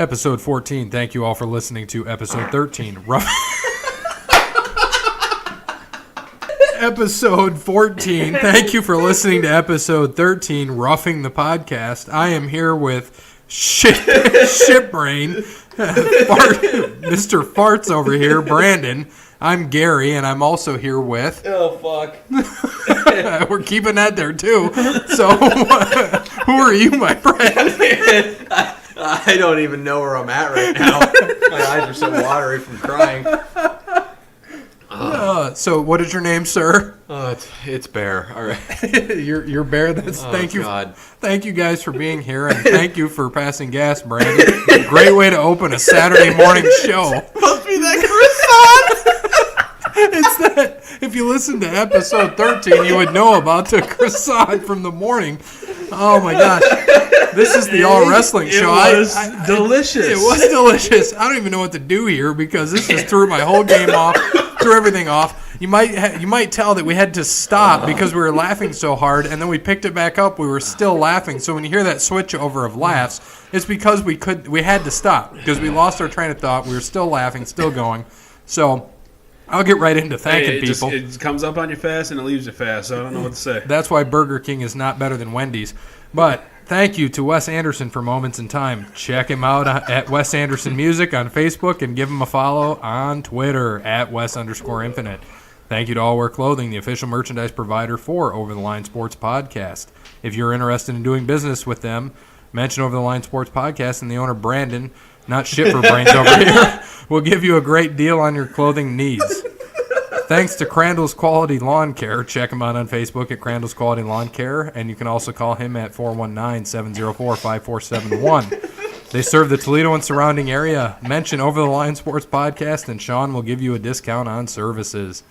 Episode 14. Thank you all for listening to episode 13. Episode 14. Thank you for listening to episode 13, Roughing the Podcast. I am here with Shitbrain, Mr. Farts over here, Brandon. I'm Gary, and I'm also here with... Oh, fuck. We're keeping that there, too. So, who are you, my friend? I don't even know where I'm at right now. My eyes are so watery from crying. So, what is your name, sir? It's Bear. All right. You're Bear. Thank you. God. Thank you guys for being here, and thank you for passing gas, Brandon. Great way to open a Saturday morning show. Must be that croissant. It's that if you listen to episode 13, you would know about the croissant from the morning. Oh my gosh. This is the All Wrestling Show. It was delicious. It was delicious. I don't even know what to do here because this just threw my whole game off, threw everything off. You might tell that we had to stop because we were laughing so hard, and then we picked it back up. We were still laughing. So when you hear that switch over of laughs, it's because we had to stop because we lost our train of thought. We were still laughing, still going. So I'll get right into thanking people. It comes up on you fast and it leaves you fast, so I don't know what to say. That's why Burger King is not better than Wendy's. But thank you to Wes Anderson for Moments in Time. Check him out at Wes Anderson Music on Facebook and give him a follow on Twitter at Wes_Infinite. Thank you to All Wear Clothing, the official merchandise provider for Over the Line Sports Podcast. If you're interested in doing business with them, mention Over the Line Sports Podcast and the owner, Brandon, not shit for brains over here, will give you a great deal on your clothing needs. Thanks to Crandall's Quality Lawn Care. Check him out on Facebook at Crandall's Quality Lawn Care, and you can also call him at 419-704-5471. They serve the Toledo and surrounding area. Mention Over the Line Sports Podcast, and Sean will give you a discount on services.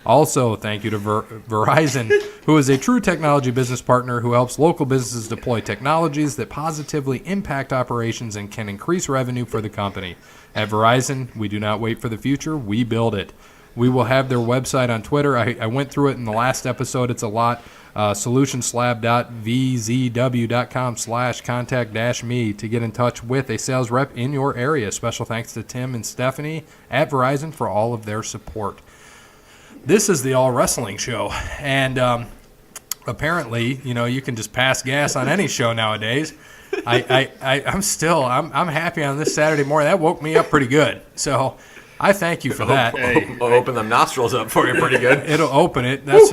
Also, thank you to Verizon, who is a true technology business partner who helps local businesses deploy technologies that positively impact operations and can increase revenue for the company. At Verizon, we do not wait for the future, we build it. We will have their website on Twitter. I went through it in the last episode. It's a lot. solutionslab.vzw.com/contact-me to get in touch with a sales rep in your area. Special thanks to Tim and Stephanie at Verizon for all of their support. This is the All Wrestling Show, and apparently, you can just pass gas on any show nowadays. I'm happy on this Saturday morning. That woke me up pretty good. So I thank you for that. It'll open them nostrils up for you pretty good. It'll open it. That's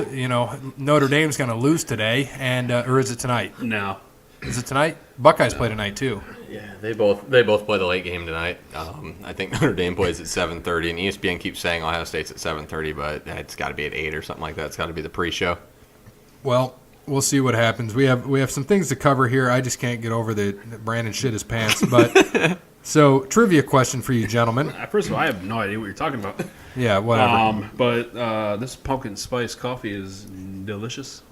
Notre Dame's going to lose today, and or is it tonight? No. Is it tonight? Buckeyes play tonight too. Yeah, they both play the late game tonight. I think Notre Dame plays at 7:30, and ESPN keeps saying Ohio State's at 7:30, but it's got to be at 8 or something like that. It's got to be the pre-show. Well, we'll see what happens. We have some things to cover here. I just can't get over that Brandon shit his pants. But so, trivia question for you, gentlemen. First of all, I have no idea what you're talking about. Yeah, whatever. But this pumpkin spice coffee is delicious.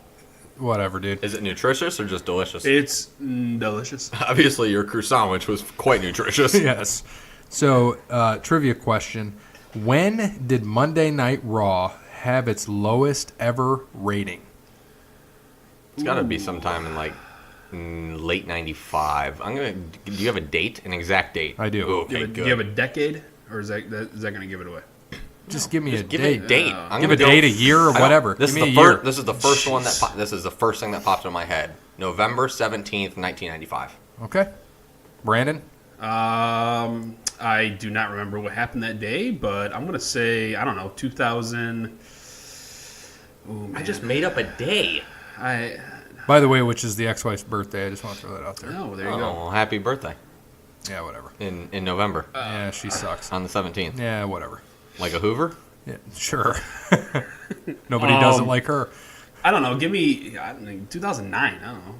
Whatever, dude. Is it nutritious or just delicious? It's delicious. Obviously, your croissant, which was quite nutritious. Yes. So, trivia question. When did Monday Night Raw have its lowest ever rating? It's got to be sometime in late 95. Do you have a date, an exact date? I do. Ooh, okay, Do you have a decade, or is that going to give it away? Just give me a Give date. me a date. Give a date, a year, or whatever. This give is me the a year. This is the first one that. This is the first thing that popped in my head. November 17th, 1995. Okay. Brandon? I do not remember what happened that day, but I'm going to say, I don't know, 2000. Ooh, man. I just made up a day. By the way, which is the ex-wife's birthday. I just want to throw that out there. Oh, there you go. Well, happy birthday. Yeah, whatever. In November. Yeah, she sucks. On the 17th. Yeah, whatever. Like a Hoover? Yeah, sure. Nobody does it like her. I don't know. Give me 2009. I don't know.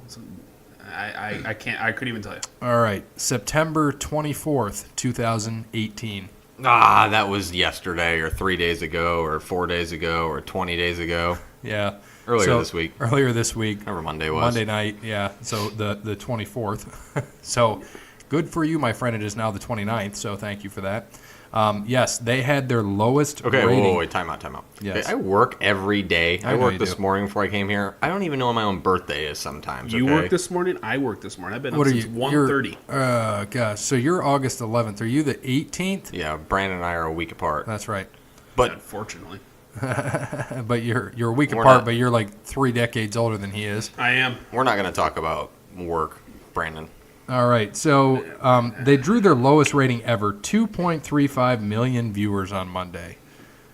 I can't. I couldn't even tell you. All right. September 24th, 2018. That was yesterday or 3 days ago or 4 days ago or 20 days ago. Yeah. Earlier this week. Earlier this week. Whatever Monday was. Monday night, yeah. So the 24th. So good for you, my friend. It is now the 29th, so thank you for that. Yes, they had their lowest Okay, rating. wait, time out. Yes. Okay, I work every day. I know worked you this do. morning before I came here. I don't even know when my own birthday is sometimes. You okay? work this morning. I work this morning. I've been What up are since you? 1:30. Gosh. So you're August 11th. Are you the 18th? Yeah, Brandon and I are a week apart. That's right. But Unfortunately, But you're a week We're apart, not- but you're like 3 decades older than he is. I am. we're not going to talk about work, Brandon. All right. So they drew their lowest rating ever, 2.35 million viewers on Monday.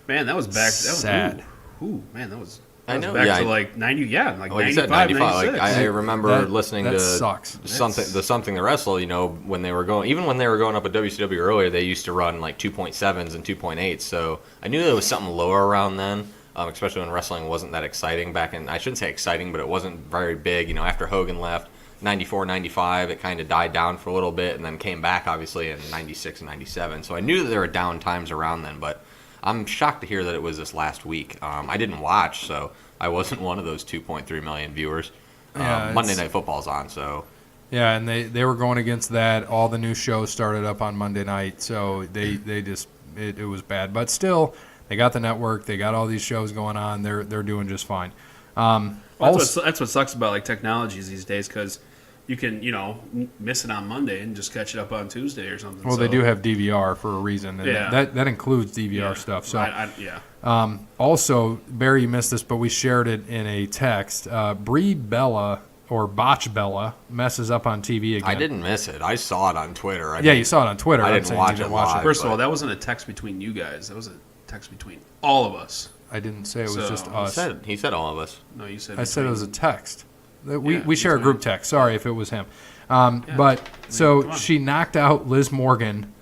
Man, that was back. That was Sad. Ooh, man, that was. I That was know, back yeah, to I- like 90. Yeah, like Like you 95, said, 95. Like, 96. I remember That- listening that to sucks. something the wrestle. You know, when they were going, even when they were going up at WCW earlier, they used to run like 2.7s and 2.8s. So I knew there was something lower around then, especially when wrestling wasn't that exciting back in. I shouldn't say exciting, but it wasn't very big. You know, after Hogan left, 94, 95, it kind of died down for a little bit, and then came back obviously in 96 and 97. So I knew that there were down times around then, but I'm shocked to hear that it was this last week. I didn't watch, so I wasn't one of those 2.3 million viewers. Yeah, Monday it's- Night Football's on, so Yeah, and they were going against that. All the new shows started up on Monday night, so they just it was bad. But still, they got the network. They got all these shows going on. They're doing just fine. That's what sucks about like technologies these days because you can miss it on Monday and just catch it up on Tuesday or something. Well, they So, do have DVR for a reason. And Yeah. that includes DVR yeah. stuff. So yeah. also, Barry, you missed this, but we shared it in a text. Brie Bella or Botch Bella messes up on TV again. I didn't miss it. I saw it on Twitter. Yeah, you saw it on Twitter. I I'm didn't saying watch you didn't it watch live. First of but- all, that wasn't a text between you guys. That was a text between all of us. I didn't say it was So, just he us. He said all of us. No, you said. I said it was a text. Yeah, We share a between- group text. Sorry if it was him. Yeah, But come so on. she knocked out Liz Morgan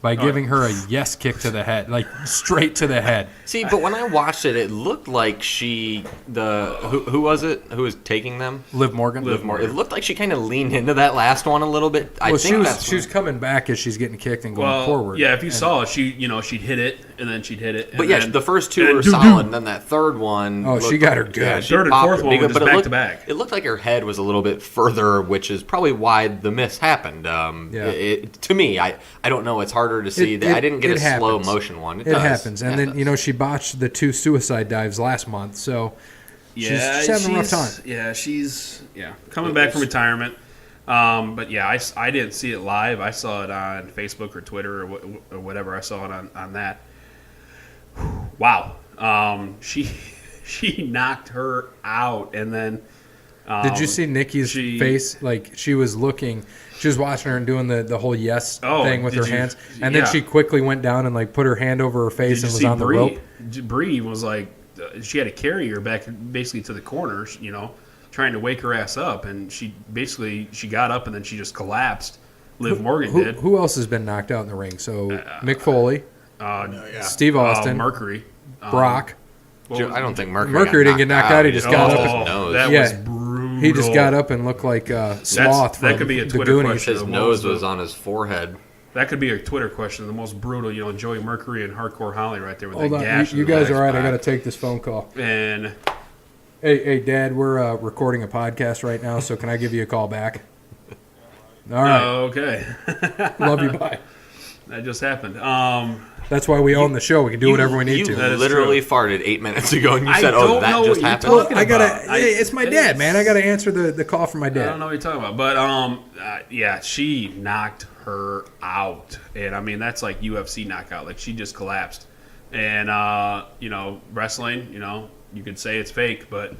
by giving her a yes kick to the head, like straight to the head. See, but when I watched it, it looked like who was it who was taking them? Liv Morgan. Liv Morgan. It looked like she kind of leaned into that last one a little bit. I Well, think she was coming back as she's getting kicked and going Well, forward. yeah. If you And- saw it, she'd hit it and then she'd hit it. But and yeah, then- the first two and were doo-doo. solid, and then that third one. Oh, she looked got her like- good. Yeah, she Third and popped fourth it one big, were but just it back looked- to back. It looked like her head was a little bit further, which is probably why the miss happened. To me, I don't know. It's harder to see. I didn't get a slow happens. motion one. It does. happens, and Yeah, then it does. she botched the 2 suicide dives last month, so she's having a rough time. Yeah, she's coming back from retirement. But yeah, I didn't see it live. I saw it on Facebook or Twitter or whatever. I saw it on that. Wow, she knocked her out, and then. Did you see Nikki's face? Like she was looking, she was watching her and doing the whole yes thing with her hands, and then she quickly went down and like put her hand over her face and was on the rope. Brie was like, she had to carry her back basically to the corners, trying to wake her ass up, and she got up and then she just collapsed. Liv Morgan did. Who else has been knocked out in the ring? So Mick Foley, Steve Austin, Mercury, Brock. I don't think Mercury didn't get knocked out. He just got up. That Yeah. was brutal. He just got up and looked like Sloth from that could be a the Twitter Goonies. question. His nose was on his forehead. That could be a Twitter question. The most brutal, Joey Mercury and Hardcore Holly right there with Hold that on, gash. you in the guys back are right. I spot. got to take this phone call. And Hey, Dad, we're recording a podcast right now, so can I give you a call back? All right, okay, love you, bye. that just happened. That's why we own the show. We can do whatever we need You to. That is literally farted 8 minutes ago, and you I said, don't "Oh, that know just what you're happened." talking I gotta. about. It's my dad, man. I gotta answer the call from my I don't dad. know what you're talking about, but yeah, she knocked her out, and I mean that's like UFC knockout. Like she just collapsed, and wrestling, you could say it's fake, but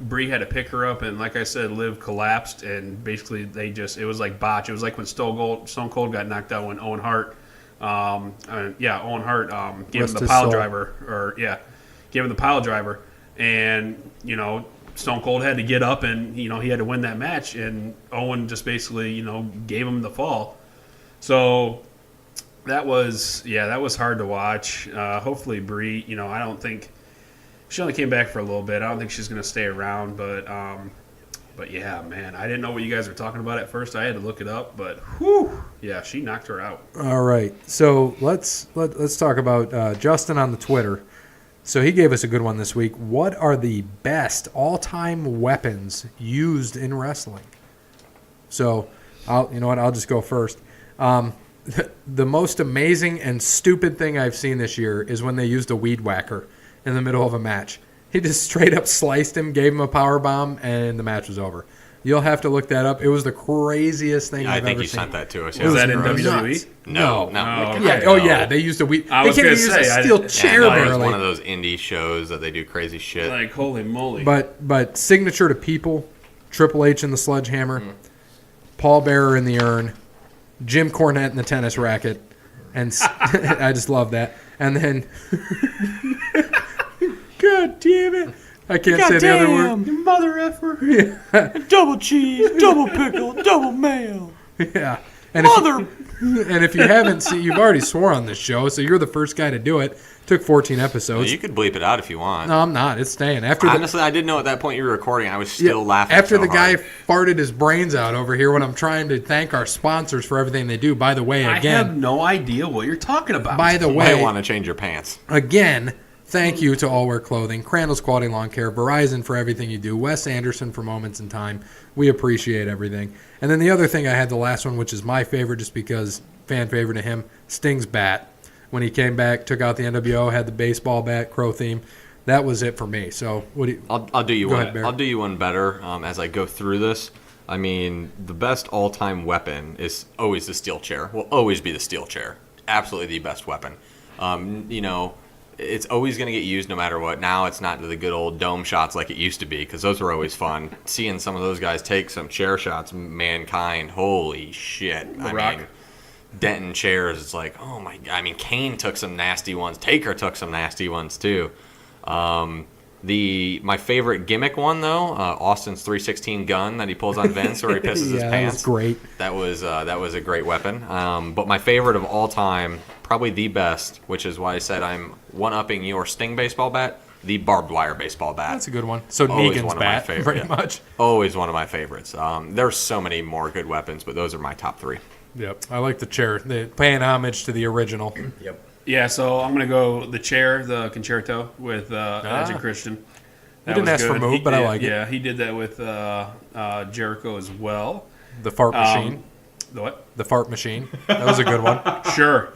Brie had to pick her up, and like I said, Liv collapsed, and basically it was like botch. It was like when Stone Cold got knocked out when Owen Hart. Owen Hart gave Rest him the his pile soul. driver, gave him the pile driver, and Stone Cold had to get up, and he had to win that match, and Owen just basically gave him the fall. So that was hard to watch. Hopefully Brie, I don't think she only came back for a little bit. I don't think she's going to stay around, but yeah, man, I didn't know what you guys were talking about at first. I had to look it up, but whew, yeah, she knocked her out. All right, so let's talk about Justin on the Twitter. So he gave us a good one this week. What are the best all-time weapons used in wrestling? So I'll just go first. the most amazing and stupid thing I've seen this year is when they used a weed whacker in the middle of a match. He just straight up sliced him, gave him a power bomb, and the match was over. You'll have to look that up. It was the craziest thing I've ever seen. I think you sent that to us. Was that in gross. WWE? No. Oh, Yeah. okay. Oh, yeah. They used a weed. I They was can't gonna even use say, a steel I- chair It was barely. one of those indie shows that they do crazy shit. Like, holy moly. But signature to people, Triple H in the sledgehammer, Paul Bearer in the urn, Jim Cornette in the tennis racket, and I just love that. And then, God damn it, I can't say the other word. You mother effer. Yeah, Double cheese, double pickle, double mayo. yeah. And if you haven't seen, you've already swore on this show, so you're the first guy to do it. Took 14 episodes. You could bleep it out if you want. No, I'm not. It's staying. Honestly, I didn't know at that point you were recording. I was still laughing. After so the guy hard. farted his brains out over here when I'm trying to thank our sponsors for everything they do. By the way, I again, have no idea what you're talking about. by the You might way, want to change your pants. again, thank you to All Wear Clothing, Crandall's Quality Lawn Care, Verizon for everything you do, Wes Anderson for Moments in Time. We appreciate everything. And then the other thing I had, the last one, which is my favorite just because fan favorite to him, Sting's bat. When he came back, took out the NWO, had the baseball bat, crow theme. That was it for me. So what do you? I'll do you Go one. ahead, Bear. I'll do you one better as I go through this. I mean, the best all-time weapon is always the steel chair. Will always be the steel chair. Absolutely the best weapon. It's always going to get used no matter what. Now it's not the good old dome shots like it used to be because those were always fun. Seeing some of those guys take some chair shots, Mankind, holy shit. The Rock. Mean, Denton chairs, it's like, oh my God. I mean, Kane took some nasty ones. Taker took some nasty ones too. My favorite gimmick one though, Austin's 316 gun that he pulls on Vince where he pisses his Yeah, that pants. was great. That was a great weapon. But my favorite of all time, probably the best, which is why I said I'm one-upping your Sting baseball bat, the barbed wire baseball bat. That's a good one. So Always Negan's one of my bat, favorite, pretty yeah. much. Always one of my favorites. There's so many more good weapons, but those are my top three. Yep, I like the chair. They're paying homage to the original. Yep. Yeah, so I'm going to go the chair, the concerto with Edge and Christian. That didn't was ask for good. move, but I like it. Yeah, he did that with Jericho as well. The fart machine. The what? The fart machine. That was a good one. Sure.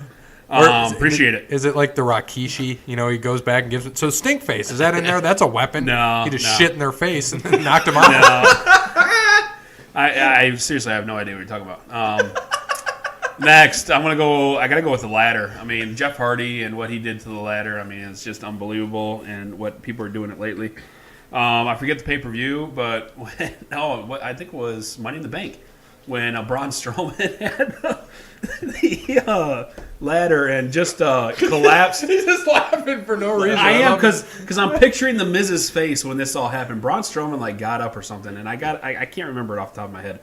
Appreciate it. Is it like the Rakishi? You know, he goes back and gives it. So stink face, is that in there? That's a weapon. No, He just no. shit in their face and then knocked them out. I seriously have no idea what you're talking about. Next, I gotta go with the ladder. I mean, Jeff Hardy and what he did to the ladder. I mean, it's just unbelievable, and what people are doing it lately. I forget the pay-per-view, but I think it was Money in the Bank when Braun Strowman had the ladder and just collapsed. He's just laughing for no reason. I am love it. because I'm picturing the Miz's face when this all happened. Braun Strowman got up or something, and I can't remember it off the top of my head,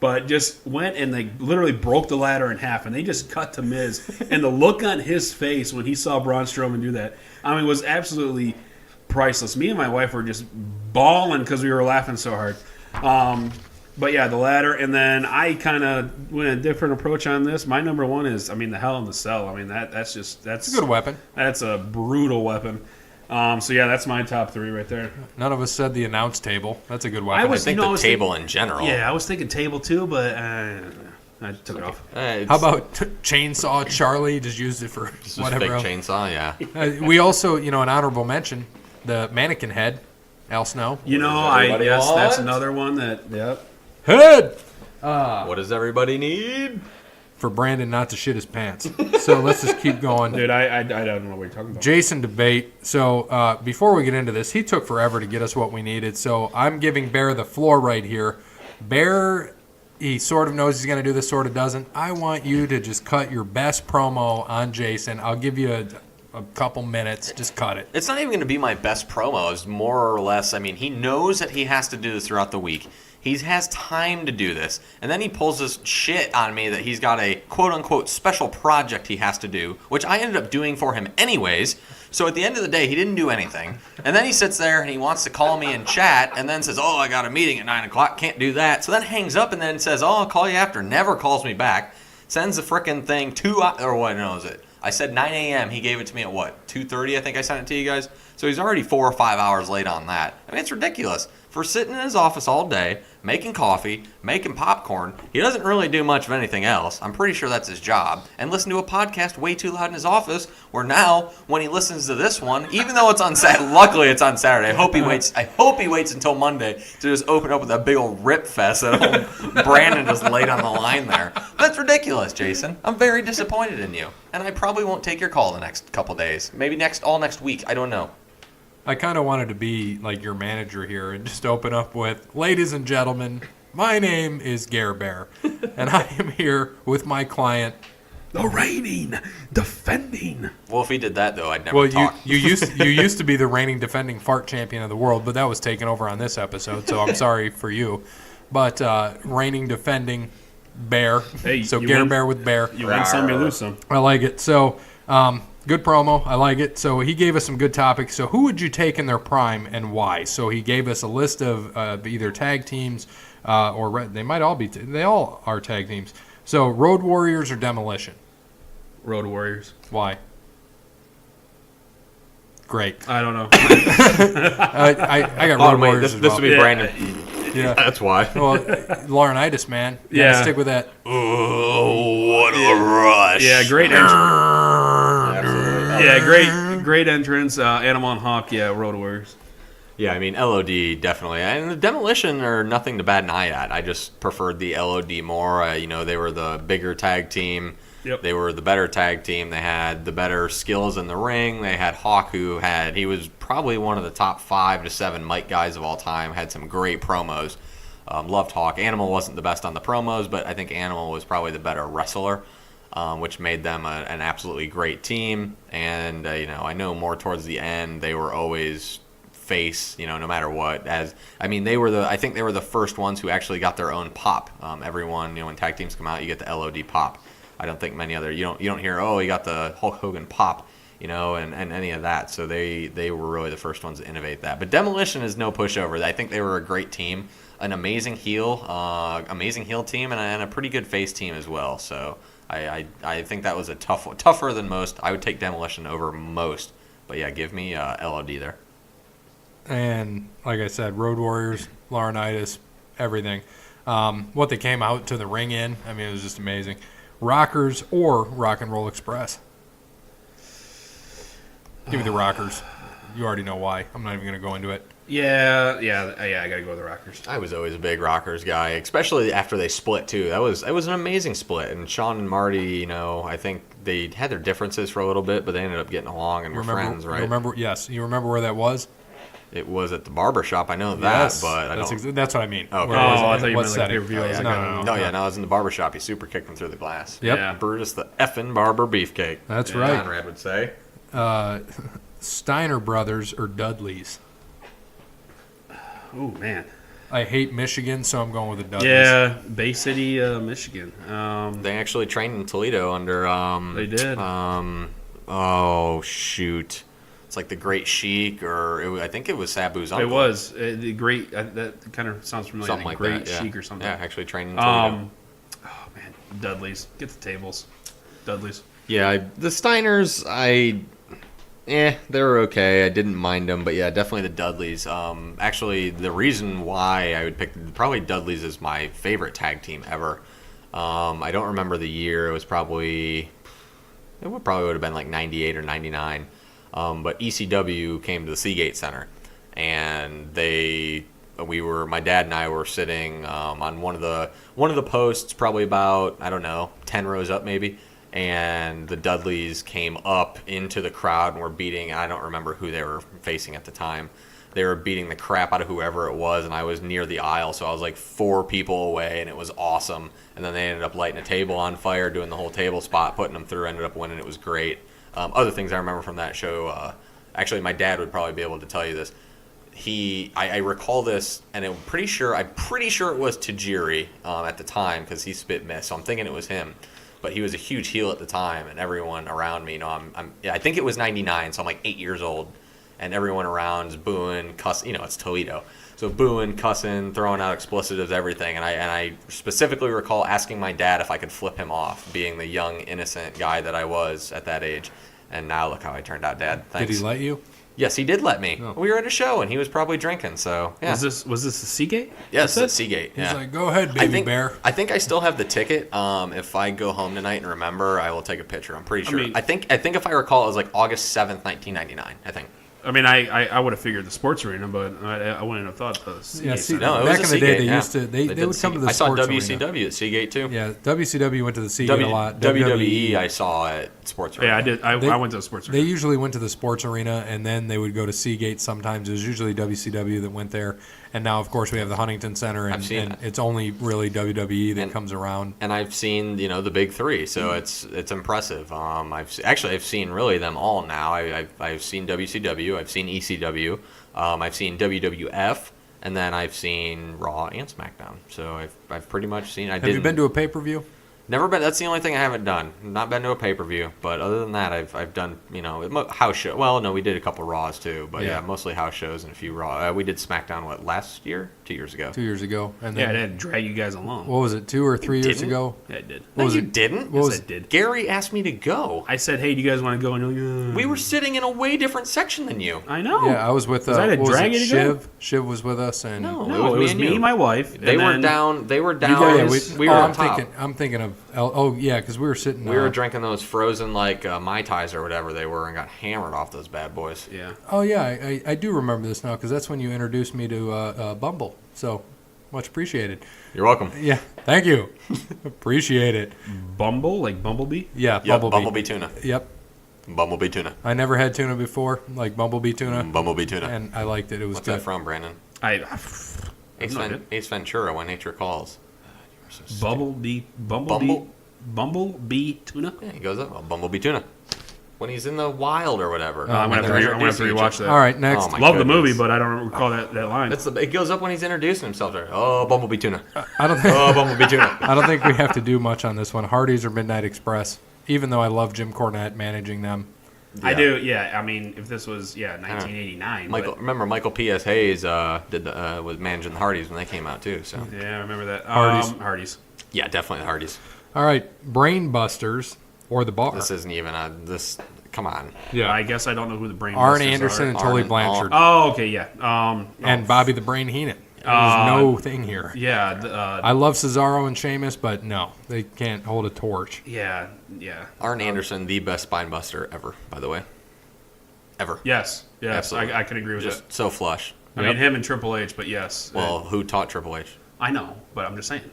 but just went and they literally broke the ladder in half, and they just cut to Miz, and the look on his face when he saw Braun Strowman do that, I mean, was absolutely priceless. Me and my wife were just bawling because we were laughing so hard. But yeah, the ladder, and then I kind of went a different approach on this. My number one is, the Hell in the Cell. I mean, that's It's a good weapon. That's a brutal weapon. So yeah, that's my top three right there. None of us said the announce table. That's a good weapon. I was- I think You know, I the was table in general. Yeah, I was thinking table too, but I took it off. How about chainsaw Charlie? Just used it for just whatever big else. chainsaw? Yeah. We also, an honorable mention, the mannequin head, Al Snow. everybody That's want? another one that. Yep. Head! What does everybody need? For Brandon not to shit his pants. So let's just keep going. Dude, I don't know what you're talking about. Jason debate. So before we get into this, he took forever to get us what we needed. So I'm giving Bear the floor right here. Bear, he sort of knows he's going to do this, sort of doesn't. I want you to just cut your best promo on Jason. I'll give you a couple minutes. Just cut it. It's not even going to be my best promo. It's more or less, he knows that he has to do this throughout the week. He has time to do this. And then he pulls this shit on me that he's got a quote-unquote special project he has to do, which I ended up doing for him anyways. So at the end of the day, he didn't do anything. And then he sits there and he wants to call me and chat and then says, I got a meeting at 9 o'clock, can't do that. So then hangs up and then says, I'll call you after. Never calls me back. Sends the frickin' thing I said 9 a.m. He gave it to me at 2:30, I think I sent it to you guys. So he's already 4 or 5 hours late on that. It's ridiculous. for sitting in his office all day, making coffee, making popcorn. He doesn't really do much of anything else. I'm pretty sure that's his job. And listen to a podcast way too loud in his office, where now, when he listens to this one, even though it's on Saturday, luckily it's on Saturday. I hope he waits until Monday to just open up with that big old rip fest that old Brandon just laid on the line there. That's ridiculous, Jason. I'm very disappointed in you. And I probably won't take your call the next couple days. Maybe all next week. I don't know. I kind of wanted to be like your manager here and just open up with, ladies and gentlemen, my name is Gare Bear, and I am here with my client, the reigning, defending. Well, if he did that, though, I'd never talk. you used to be the reigning, defending fart champion of the world, but that was taken over on this episode, so I'm sorry for you. But reigning, defending Bear, Hey, so you Gare win- Bear with Bear. You win some, you lose some. I like it. So, good promo. I like it. So he gave us some good topics. So who would you take in their prime and why? So he gave us a list of either tag teams or they might all be. They all are tag teams. So Road Warriors or Demolition? Road Warriors. Why? Great. I don't know. I got Road Warriors as this well. would be Brandon. Yeah. That's why. Well, Laurinaitis, man. Gotta Yeah. stick with that. Oh, what a rush. Yeah, great entrance. Absolutely. Yeah, great entrance. Animal and Hawk. Yeah, Road Warriors. Yeah, I mean, LOD definitely. And the Demolition are nothing to bat an eye at. I just preferred the LOD more. They were the bigger tag team. Yep. They were the better tag team. They had the better skills in the ring. They had Hawk, he was probably one of the top 5 to 7 mic guys of all time. Had some great promos. Loved Hawk. Animal wasn't the best on the promos, but I think Animal was probably the better wrestler, which made them an absolutely great team. And I know more towards the end they were always face, no matter what. I think they were the first ones who actually got their own pop. Everyone, when tag teams come out, you get the LOD pop. I don't think many other, you don't hear, oh, he got the Hulk Hogan pop, and any of that. So they were really the first ones to innovate that. But Demolition is no pushover. I think they were a great team, an amazing heel team, and a pretty good face team as well. So I think that was a tougher than most. I would take Demolition over most. But yeah, give me LOD there. And like I said, Road Warriors, Laurinaitis, everything. What they came out to the ring in, it was just amazing. Rockers or Rock and Roll Express? Give me the Rockers. You already know why. I'm not even going to go into it. Yeah. I gotta go with the Rockers. I was always a big Rockers guy, especially after they split too. It was an amazing split, and Sean and Marty, I think they had their differences for a little bit, but they ended up getting along and were friends, right? You remember where that was? It was at the barber shop. I know that, Yes, but I don't. that's what I mean. Okay. Where it was, I thought you what meant like setting? pay-per-view. No, no, I was in the barber shop. He super kicked him through the glass. Yep. Yeah. Brutus the effing barber beefcake. That's Yeah. right. Conrad would say. Steiner Brothers or Dudleys? Oh man. I hate Michigan, so I'm going with the Dudleys. Yeah, Bay City, Michigan. They actually trained in Toledo under. They did. Oh shoot. It's like the Great Sheik, I think it was Sabu's uncle. It was the great. That kind of sounds familiar. Something the like Great that. Yeah. Sheik or something. Yeah, actually trained in Toledo. Oh man, Dudleys. Get the tables. Dudleys. Yeah, the Steiners, they're okay. I didn't mind them, but yeah, definitely the Dudleys. Actually, the reason why I would pick probably Dudleys is my favorite tag team ever. I don't remember the year. It probably would have been like 98 or 99. But ECW came to the Seagate Center, and my dad and I were sitting on one of the posts, probably about 10 rows up maybe, and the Dudleys came up into the crowd and were beating. I don't remember who they were facing at the time. They were beating the crap out of whoever it was, and I was near the aisle, so I was like 4 people away, and it was awesome. And then they ended up lighting a table on fire, doing the whole table spot, putting them through, ended up winning. It was great. Other things I remember from that show, actually my dad would probably be able to tell you this. I recall this, and I'm pretty sure it was Tajiri at the time, because he spit mist, so I'm thinking it was him. But he was a huge heel at the time, and everyone around me, I think it was 99, so I'm like 8 years old, and everyone around's booing, cussing, it's Toledo. So booing, cussing, throwing out expletives, everything. And I specifically recall asking my dad if I could flip him off, being the young, innocent guy that I was at that age. And now look how I turned out, Dad. Thanks. Did he let you? Yes, he did let me. Oh. We were at a show, and he was probably drinking. So yeah. Was this the Seagate? Yes, at Seagate. He's Yeah. like, go ahead, baby bear. I think I still have the ticket. If I go home tonight and remember, I will take a picture. I'm pretty sure. mean- I think if I recall, it was like August 7th, 1999. I think. I mean, I would have figured the sports arena, but I wouldn't have thought the Seagate. Yeah, see, Center. No, it back was in a the day, Seagate, they yeah. used to they did would come to the I saw sports WCW arena. at Seagate too. Yeah, WCW went to the Seagate a lot. WWE I saw at Sports Arena. Yeah, I did. I went to the sports They arena. usually went to the sports arena, and then they would go to Seagate sometimes. It was usually WCW that went there. And now, of course, we have the Huntington Center, and, I've seen and it. it's only really WWE that And- comes around. And I've seen the big three, so it's impressive. I've seen really them all now. I've seen WCW, I've seen ECW, I've seen WWF, and then I've seen Raw and SmackDown. So I've pretty much seen. Have you been to a pay-per-view? Never been. That's the only thing I haven't done. Not been to a pay-per-view, but other than that, I've done house show. Well, no, we did a couple Raws too, but yeah, mostly house shows and a few Raw. We did SmackDown last year, 2 years ago. 2 years ago. And Yeah, I then, didn't drag you guys along. what was it, 2 or 3 years didn't? ago? Yeah, I did. No, was you it? didn't. What was Yes, I did. Gary asked me to go. I said, "Hey, do you guys want to go?" And you're like, We were sitting in a way different section than you. I know. Yeah, I was with Was I to what was drag it, you to go? Shiv. Shiv was with us, and No, it was and me, you. my wife. They and were then- down. They were down. guys- we were on top. I'm thinking of. Oh yeah, because we were sitting. We were drinking those frozen Mai Tais or whatever they were, and got hammered off those bad boys. Yeah. Oh yeah, I do remember this now because that's when you introduced me to Bumble. So much appreciated. You're welcome. Yeah, thank you. Appreciate it. Bumble, like Bumblebee. Yeah, Yep, Bumblebee. Bumblebee tuna. Yep, Bumblebee tuna. I never had tuna before, like Bumblebee tuna, Bumblebee tuna. and I liked it. It was What's good. that from, Brandon? Ace, no idea. Ace Ventura, When Nature Calls. Bumblebee tuna. Yeah, he goes up. Oh, Bumblebee tuna. When he's in the wild or whatever. I'm gonna have to rewatch that. All right, next. Oh, my Love the goodness. movie, but I don't recall that line. It goes up when he's introducing himself there. Oh, Bumblebee tuna. I don't think Oh, Bumblebee tuna. I don't think we have to do much on this one. Hardee's or Midnight Express. Even though I love Jim Cornette managing them. I do. Yeah. I mean, if this was 1989. Remember Michael P.S. Hayes was managing the Hardys when they came out too. So but, yeah, I remember that. Hardee's. Hardee's. yeah, definitely the Hardys. All right, Brain Busters or the Bar. This isn't even this. Come on. Yeah, I guess I don't know who the brain. Arn Busters Anderson are. and Tully Arn- Blanchard, Oh, okay, yeah. and Bobby the Brain Heenan. There's no thing here. Yeah. I love Cesaro and Sheamus, but no, they can't hold a torch. Yeah. Arn Anderson, the best spine buster ever, by the way. Ever. Yes. Absolutely. I can agree with Just that. so flush. I mean, him and Triple H, but yes. Well, who taught Triple H? I know, but I'm just saying.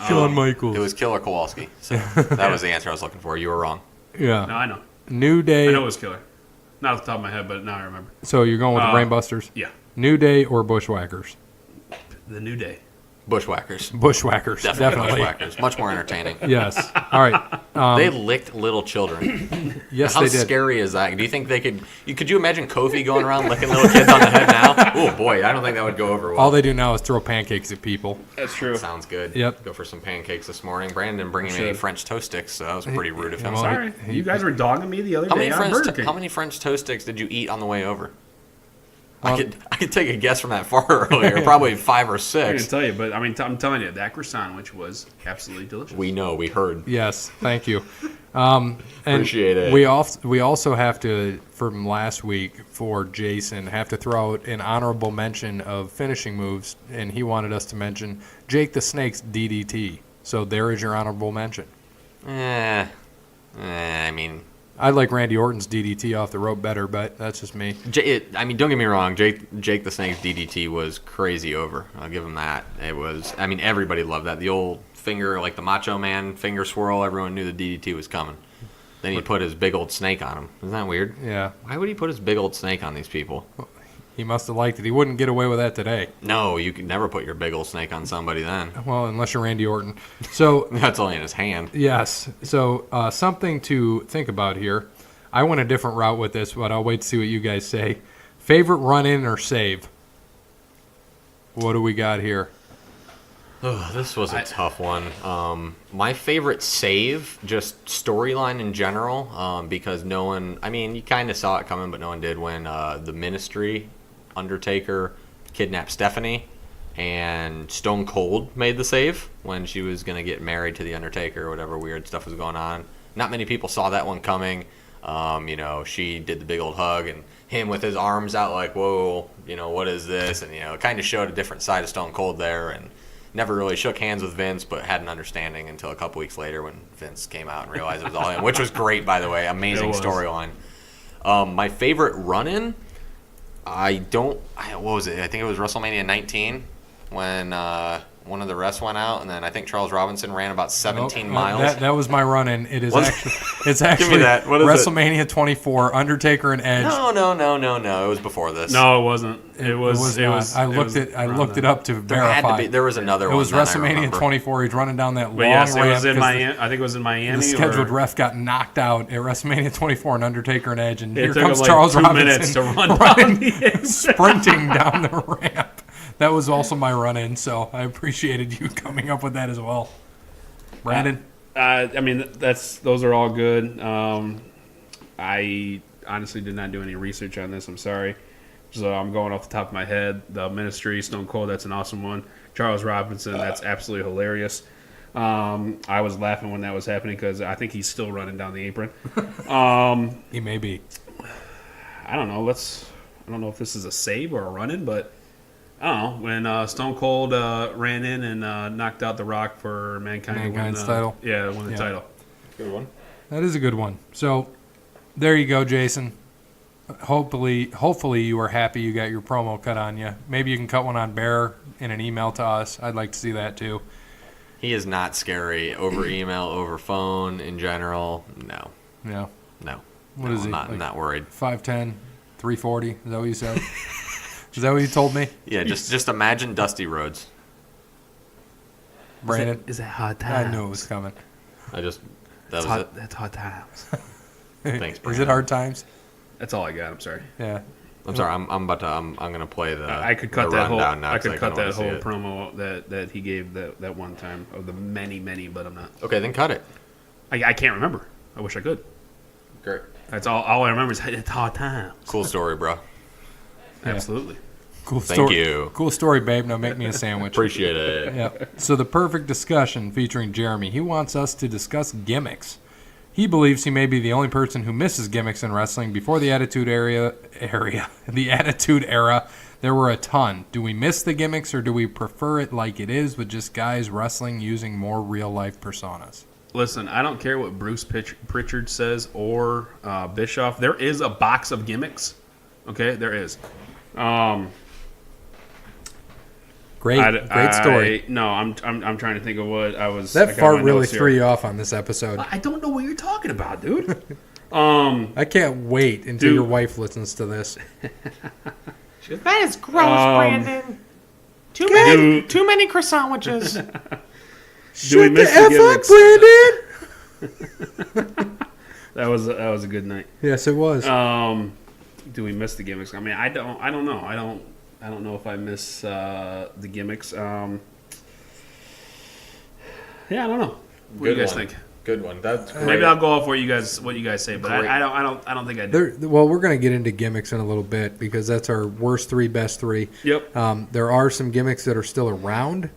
Shawn Michaels. It was Killer Kowalski. So that was the answer I was looking for. You were wrong. Yeah. No, I know. New Day. I know it was Killer. Not off the top of my head, but now I remember. So you're going with the Brain Busters? Yeah. New Day or Bushwhackers? The New Day. Bushwhackers. Bushwhackers. Definitely Bushwhackers. Much more entertaining. Yes. All right. They licked little children. Yes, How they did. scary is that? Do you think they could? Could you imagine Kofi going around licking little kids on the head now? Oh boy, I don't think that would go over well. All they do now is throw pancakes at people. That's true. Sounds good. Yep. Go for some pancakes this morning. Brandon bringing me French toast sticks, so that was pretty rude of him. Well, Sorry. You guys were dogging me the other How day many on French Burger King. how many French toast sticks did you eat on the way over? Well- I could take a guess from that far earlier. Probably 5 or I 6. can tell you, but I mean, I'm telling you, that croissant sandwich was absolutely delicious. We know. We heard. Yes. Thank you. And Appreciate it. We also have to, from last week for Jason, have to throw out an honorable mention of finishing moves, and he wanted us to mention Jake the Snake's DDT. So there is your honorable mention. I mean, I like Randy Orton's DDT off the rope better, but that's just me. don't get me wrong. Jake the Snake's DDT was crazy over. I'll give him that. It was. I mean, everybody loved that. The old finger, like the Macho Man finger swirl. Everyone knew the DDT was coming. Then he put his big old snake on him. Isn't that weird? Yeah. Why would he put his big old snake on these people? He must have liked it. He wouldn't get away with that today. No, you could never put your big old snake on somebody then. Well, unless you're Randy Orton. So, That's only in his hand. yes. So, something to think about here. I went a different route with this, but I'll wait to see what you guys say. Favorite run-in or save? What do we got here? Oh, this was a tough one. My favorite save, just storyline in general, because no one, I mean, you kind of saw it coming, but no one did when the Ministry, Undertaker, kidnapped Stephanie, and Stone Cold made the save when she was going to get married to the Undertaker or whatever weird stuff was going on. Not many people saw that one coming. She did the big old hug, and him with his arms out like, whoa, what is this? And, it kind of showed a different side of Stone Cold there, and never really shook hands with Vince, but had an understanding until a couple weeks later when Vince came out and realized it was all him, which was great, by the way. Amazing storyline. My favorite run-in, what was it? I think it was WrestleMania 19 when one of the refs went out, and then I think Charles Robinson ran about 17 miles. That was my run-in. It's actually Give me that. What is WrestleMania 24, Undertaker and Edge. No. It was before this. No, it wasn't. It was. I looked it up to verify. There was another one. It was WrestleMania 24. He's running down that long yes, ramp. it was in Miami. I think it was in Miami. The scheduled ref got knocked out at WrestleMania 24 and Undertaker and Edge, and here took comes him Charles 2 Robinson minutes to run down the sprinting down the ramp. That was also my run-in, so I appreciated you coming up with that as well. Brandon? Those are all good. I honestly did not do any research on this. I'm sorry. So I'm going off the top of my head. The Ministry, Stone Cold, that's an awesome one. Charles Robinson, that's absolutely hilarious. I was laughing when that was happening because I think he's still running down the apron. He may be. I don't know. I don't know if this is a save or a run-in, but I don't know. When Stone Cold ran in and knocked out The Rock for Mankind's title. Yeah, won the title. Good one. That is a good one. So there you go, Jason. Hopefully you are happy you got your promo cut on you. Maybe you can cut one on Bear in an email to us. I'd like to see that too. He is not scary over email, over phone in general. No. Yeah. No. What is he? I'm not worried. 5'10", 340. Is that what you said? Is that what you told me? Yeah, just imagine Dusty Rhodes. Brandon? Is that hard times? I knew it was coming. That was it. That's hard times. Thanks, Is Brandon. it hard times? That's all I got. I'm sorry. Yeah. I'm sorry. I'm gonna play the. I could cut the that whole. rundown now I 'cause could cut kinda that wanna whole see it. promo that he gave that one time of the many, but I'm not. Okay, then cut it. I can't remember. I wish I could. Great. That's all I remember is it's hard times. Cool story, bro. Absolutely. Cool Thank story. you. Cool story, babe. Now make me a sandwich. Appreciate it. Yep. So the perfect discussion featuring Jeremy. He wants us to discuss gimmicks. He believes he may be the only person who misses gimmicks in wrestling. Before the Attitude the Attitude Era, there were a ton. Do we miss the gimmicks or do we prefer it like it is with just guys wrestling using more real-life personas? Listen, I don't care what Bruce Pritchard says or Bischoff. There is a box of gimmicks. Okay, there is. Great story. No, I'm trying to think of what I was. That I got fart my really notes here. threw you off on this episode. I don't know what you're talking about, dude. I can't wait until Dude. your wife listens to this. She goes, that is gross, Brandon. Too many croissant sandwiches. Do we miss the gimmicks? Brandon? That was a good night. Yes, it was. Do we miss the gimmicks? I mean, I don't know. I don't know if I miss the gimmicks. Yeah, I don't know. What do you guys think? Good one. That's great. Maybe I'll go off what you guys say, but I don't think I do. Well, we're going to get into gimmicks in a little bit because that's our worst three, best three. Yep. There are some gimmicks that are still around.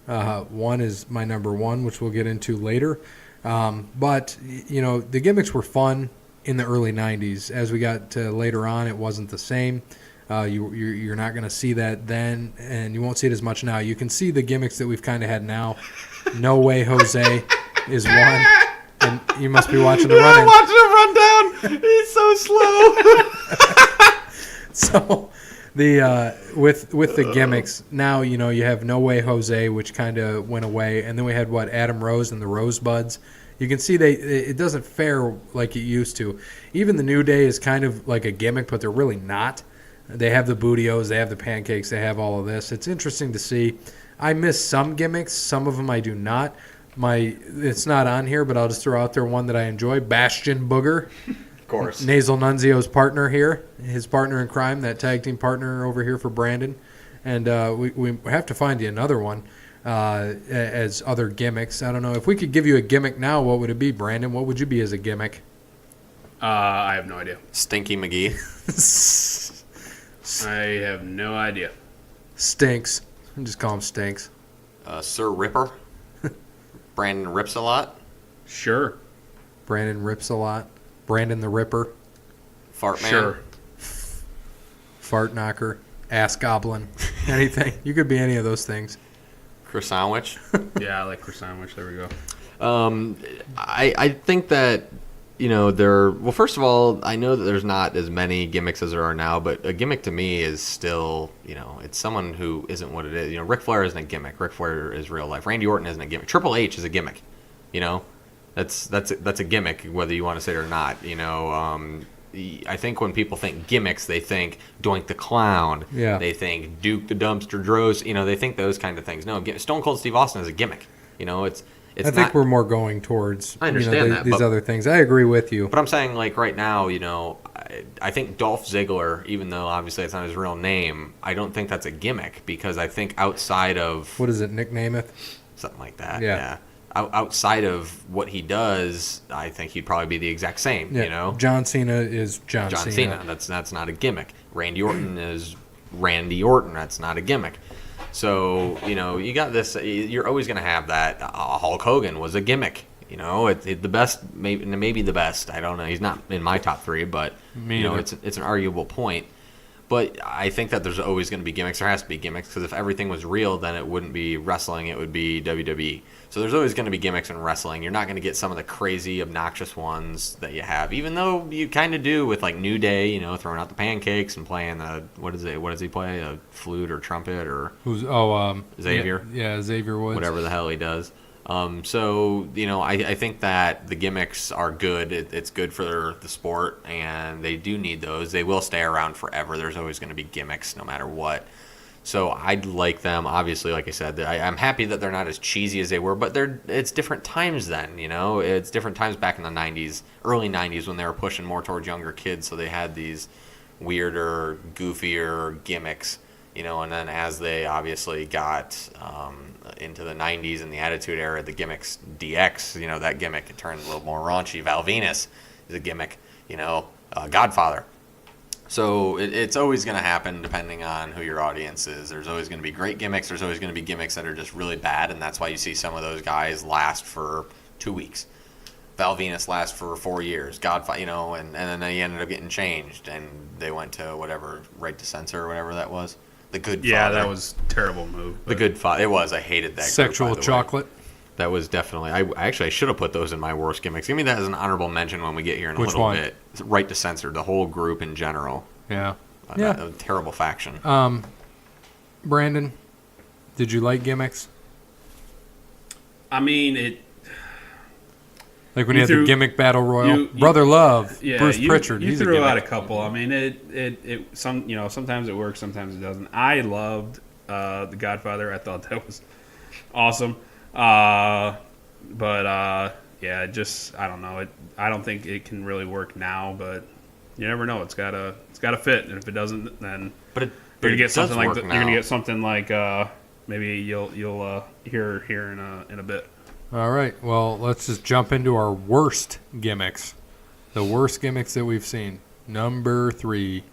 One is my number one, which we'll get into later. But, the gimmicks were fun in the early 90s. As we got to later on, it wasn't the same. You're not going to see that then, and you won't see it as much now. You can see the gimmicks that we've kind of had now. No Way Jose is one. And you must be watching the running. I'm watching him run down. He's so slow. So with the gimmicks now, you have No Way Jose, which kind of went away, and then we had Adam Rose and the Rosebuds. You can see it doesn't fare like it used to. Even the New Day is kind of like a gimmick, but they're really not. They have the Bootios, they have the pancakes, they have all of this. It's interesting to see. I miss some gimmicks, some of them I do not. It's not on here, but I'll just throw out there one that I enjoy. Bastion Booger. Of course. Nasal Nunzio's partner here, his partner in crime, that tag team partner over here for Brandon. And we have to find you another one as other gimmicks. I don't know. If we could give you a gimmick now, what would it be, Brandon? What would you be as a gimmick? I have no idea. Stinky McGee. I have no idea. Stinks. Just call him Stinks. Sir Ripper. Brandon rips a lot. Sure. Brandon rips a lot. Brandon the Ripper, Fart man. Sure. Fart Knocker, Ass Goblin, anything. You could be any of those things. Chris Sandwich. Yeah, I like croissant sandwich. There we go. I think that, well, first of all, I know that there's not as many gimmicks as there are now, but a gimmick to me is still, it's someone who isn't what it is. Ric Flair isn't a gimmick. Ric Flair is real life. Randy Orton isn't a gimmick. Triple H is a gimmick. That's a gimmick, whether you want to say it or not. I think when people think gimmicks, they think Doink the Clown. Yeah. They think Duke the Dumpster Droz. They think those kind of things. No, Stone Cold Steve Austin is a gimmick. It's I think we're more going towards I understand that, these but, other things. I agree with you. But I'm saying, like, right now, I think Dolph Ziggler, even though obviously it's not his real name, I don't think that's a gimmick because I think outside of... What is it, nicknameth? Something like that, Yeah. Outside of what he does, I think he'd probably be the exact same, John Cena is John Cena. That's not a gimmick. Randy Orton is Randy Orton. That's not a gimmick. So, you got this. You're always going to have that. Hulk Hogan was a gimmick. The best, maybe the best. I don't know. He's not in my top 3, but it's an arguable point. But I think that there's always going to be gimmicks. There has to be gimmicks because if everything was real, then it wouldn't be wrestling. It would be WWE. So there's always going to be gimmicks in wrestling. You're not going to get some of the crazy, obnoxious ones that you have, even though you kind of do with like New Day, throwing out the pancakes and playing what does he play? A flute or trumpet or Xavier? Yeah, Xavier Woods. Whatever the hell he does. I think that the gimmicks are good. It's good for the sport, and they do need those. They will stay around forever. There's always going to be gimmicks no matter what. So I'd like them, obviously, like I said. I'm happy that they're not as cheesy as they were, but it's different times then, It's different times back in the 90s, early 90s when they were pushing more towards younger kids, so they had these weirder, goofier gimmicks, and then as they obviously got into the 90s and the Attitude Era, the gimmicks DX, that gimmick turned a little more raunchy. Val Venus is a gimmick, Godfather. So it's always going to happen depending on who your audience is. There's always going to be great gimmicks. There's always going to be gimmicks that are just really bad, and that's why you see some of those guys last for 2 weeks. Val Venus lasts for 4 years. Godfather, and then they ended up getting changed, and they went to whatever, Right to Censor or whatever that was. The Good Father. Yeah, that was a terrible move. The Good Father. It was. I hated that. Sexual group, by the chocolate. way. That was definitely. I should have put those in my worst gimmicks. Give me that as an honorable mention when we get here in a Which little one? bit. Right to Censor, the whole group in general. Yeah. A terrible faction. Brandon, did you like gimmicks? I mean, it. Like when you had the gimmick battle royal, you- Brother Love, Yeah, Bruce Pritchard. You He's threw a out a gimmick. couple. I mean, sometimes it works, sometimes it doesn't. I loved The Godfather. I thought that was awesome. Yeah, just I don't know. I don't think it can really work now, but you never know. It's gotta fit, and if it doesn't, then but you're gonna get something like work you're now. gonna get something like maybe you'll hear in a bit. All right. Well, let's just jump into our worst gimmicks. The worst gimmicks that we've seen. Number 3.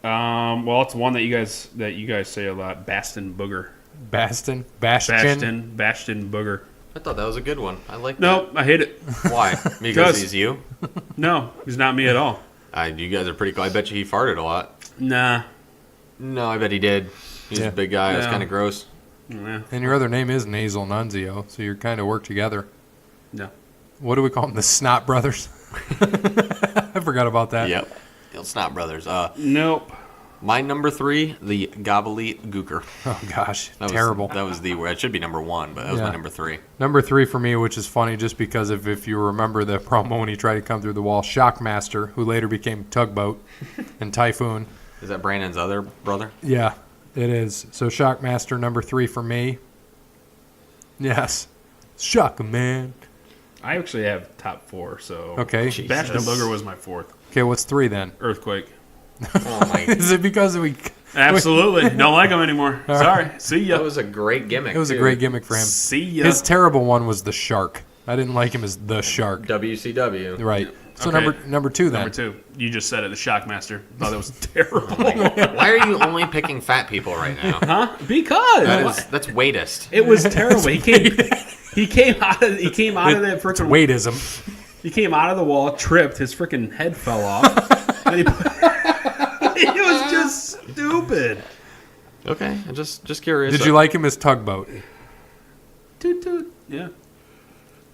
Well, it's one that you guys say a lot. Bastion Booger. Bastion Booger. I thought that was a good one. I like No, I hate it. that. Why? Because he's you? No, he's not me at all. You guys are pretty cool. I bet you he farted a lot. Nah. No, I bet he did. He's a big guy. It's Yeah. kind of gross. Nah. And your other name is Nasal Nunzio, so you're kind of work together. No. What do we call them? The Snot Brothers? I forgot about that. Yep. The Snot Brothers. Nope. My number 3, the Gobbledygooker. Oh, gosh. That Terrible. It should be number 1, but that was my number 3. Number 3 for me, which is funny just because if you remember the promo when he tried to come through the wall, Shockmaster, who later became Tugboat, and Typhoon. Is that Brandon's other brother? Yeah, it is. So Shockmaster, number 3 for me. Yes. Shock, man. I actually have top 4, so. Okay. Bastion Booger was my 4th. Okay, what's 3 then? Earthquake. Oh my! Is it because we... Absolutely. Don't like him anymore. Sorry. See ya. That was a great gimmick. It was a great gimmick for him. See ya. His terrible one was the Shark. I didn't like him as the Shark. WCW. Right. So Okay. number 2 then. Number 2. You just said it, the Shockmaster. Thought that was terrible. Why are you only picking fat people right now? Huh? Because That's weightist. it was terrible. He came out of that freaking Weightism. He came out of the wall, tripped, his freaking head fell off. And it was just stupid. Okay, I'm just curious. Did you like him as Tugboat? Toot toot. Yeah.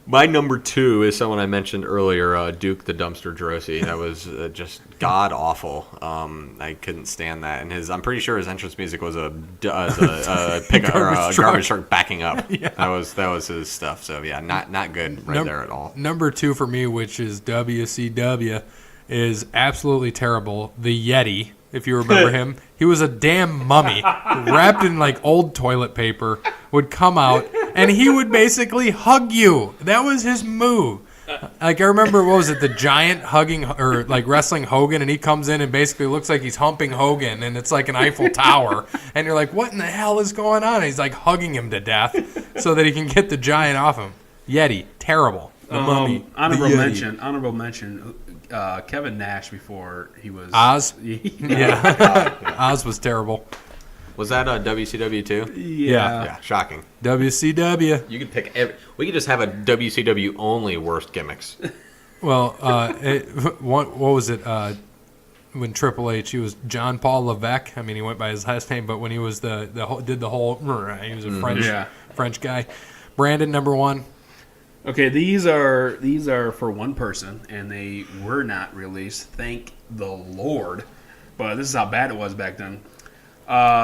My number 2 is someone I mentioned earlier, Duke the Dumpster Drosy. That was just god awful. I couldn't stand that. And I'm pretty sure his entrance music was a garbage truck backing up. Yeah. That was his stuff. So yeah, not good there at all. Number 2 for me, which is WCW, is absolutely terrible. The Yeti, if you remember him. He was a damn mummy wrapped in like old toilet paper, would come out, and he would basically hug you. That was his move. Like, I remember, what was it, the Giant hugging, or like wrestling Hogan, and he comes in and basically looks like he's humping Hogan, and it's like an Eiffel Tower. And you're like, what in the hell is going on? And he's like hugging him to death so that he can get the Giant off him. Yeti, terrible. The mummy. Honorable mention. Kevin Nash before he was Oz. Yeah, Oz was terrible. Was that WCW too? Yeah. Yeah, shocking. WCW. You could pick. We could just have a WCW only worst gimmicks. Well, what was it? When Triple H, he was John Paul Levesque. I mean, he went by his last name, but when he was did the whole, he was a French guy. Brandon, number 1. Okay, these are for one person, and they were not released. Thank the Lord. But this is how bad it was back then.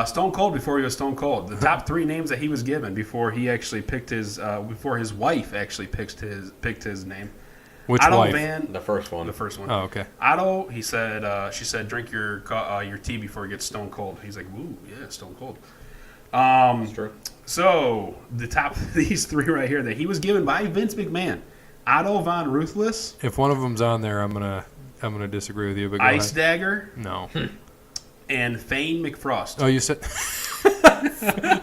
Stone Cold before he was Stone Cold. The top 3 names that he was given before he actually picked his before his wife actually picked his name. Which Otto wife? The first one. The first one. Oh, okay. Otto, he said, she said, drink your tea before it gets Stone Cold. He's like, ooh, yeah, Stone Cold. That's true. So the top these 3 right here that he was given by Vince McMahon: Otto Von Ruthless, If one of them's on there, I'm gonna disagree with you. But go Ice ahead. Dagger, No. and Fane McFrost. Oh, you said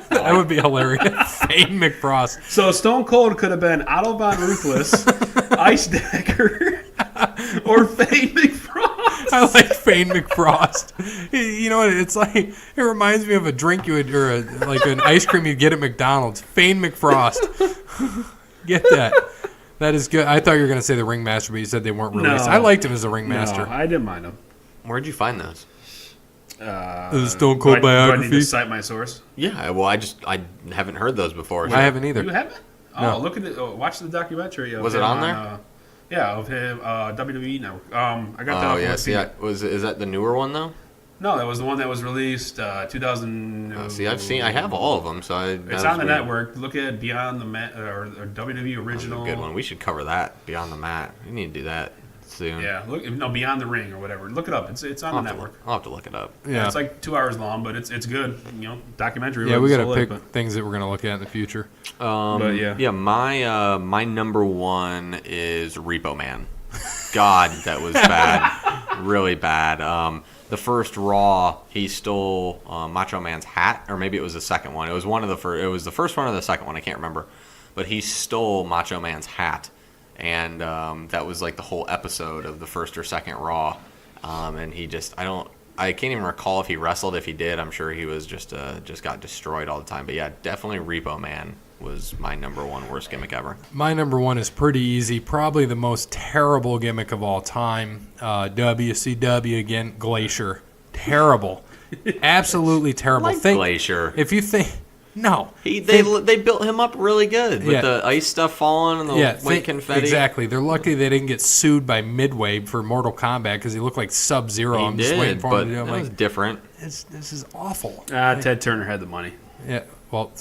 that would be hilarious. Fane McFrost. So Stone Cold could have been Otto Von Ruthless, Ice Dagger, or Fane McFrost. I like Fane McFrost. You know what? It's like, it reminds me of a drink you would, or like an ice cream you'd get at McDonald's. Fane McFrost. Get that. That is good. I thought you were going to say the Ringmaster, but you said they weren't released. No. I liked him as a Ringmaster. No, I didn't mind him. Where'd you find those? The Stone Cold do I need biography. to cite my source? Yeah, well, I haven't heard those before. I haven't either. You haven't? Oh, No. look at it. Oh, watch the documentary. Of Was it him on there? Yeah, of him, WWE Network. I got that. Oh off yeah, Wikipedia. is that the newer one though? No, that was the one that was released 2000. I have all of them, so It's on the network. Look at Beyond the Mat or WWE Original. Good one. We should cover that. Beyond the Mat. We need to do that soon. Yeah, Beyond the Ring or whatever. Look it up. It's on the network. I'll have to look it up. Yeah, it's like 2 hours long, but it's good. Documentary. Yeah, we got to so pick but- things that we're going to look at in the future. But yeah. Yeah, my number 1 is Repo Man. God, that was bad. Really bad. The first Raw, he stole Macho Man's hat, or maybe it was the second one. It was one of the first. It was the first one or the second one. I can't remember. But he stole Macho Man's hat, and that was like the whole episode of the first or second Raw. And he I can't even recall if he wrestled. If he did, I'm sure he was just got destroyed all the time. But yeah, definitely Repo Man was my number 1 worst gimmick ever. My number 1 is pretty easy. Probably the most terrible gimmick of all time. WCW again, Glacier. Terrible. Absolutely terrible. Glacier. If you think... No. They built him up really good with the ice stuff falling and the white confetti. Exactly. They're lucky they didn't get sued by Midway for Mortal Kombat because he looked like Sub-Zero. I'm just waiting for him to do it. That was different. This is awful. Ted Turner had the money. Yeah, well,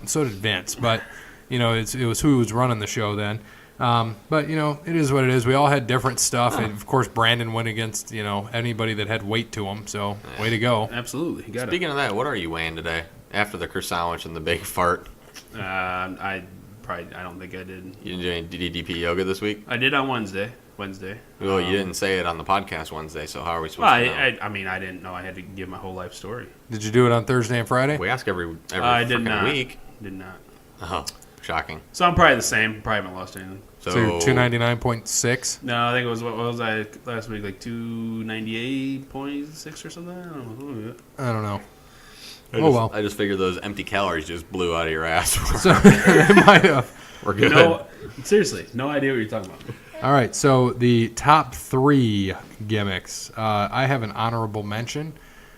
so did Vince, but it was who was running the show then. But it is what it is. We all had different stuff, and of course Brandon went against anybody that had weight to him. So way to go. Absolutely. Speaking of that, what are you weighing today after the croissant sandwich and the big fart? I don't think I did. You didn't do any DDP yoga this week? I did on Wednesday. Well, you didn't say it on the podcast Wednesday, so how are we supposed to know? I mean, I didn't know I had to give my whole life story. Did you do it on Thursday and Friday? We ask every I did freaking not. week. Did not. Oh, shocking. So I'm probably the same. Probably haven't lost anything. So you're 299.6? No, I think it was, what was I last week? Like 298.6 or something? I don't know. Well. I just figured those empty calories just blew out of your ass. So, it might have. We're good. Seriously, no idea what you're talking about. All right, so the top 3 gimmicks. I have an honorable mention,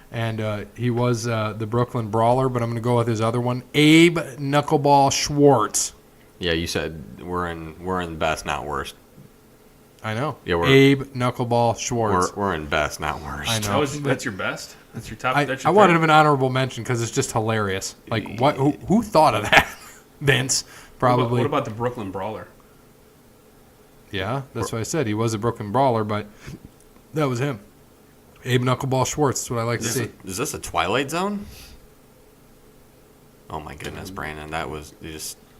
and he was the Brooklyn Brawler, but I'm going to go with his other one, Abe Knuckleball Schwartz. Yeah, you said we're in best, not worst. I know. Yeah, Abe Knuckleball Schwartz. We're in best, not worst. I know. That's your best? That's your top? That's I your wanted third? him an honorable mention because it's just hilarious. Like, what? Who thought of that? Vince, probably. What about the Brooklyn Brawler? Yeah, that's what I said. He was a Brooklyn Brawler, but that was him. Abe Knuckleball Schwartz. That's what I like to see. Is this a Twilight Zone? Oh my goodness, Brandon, that was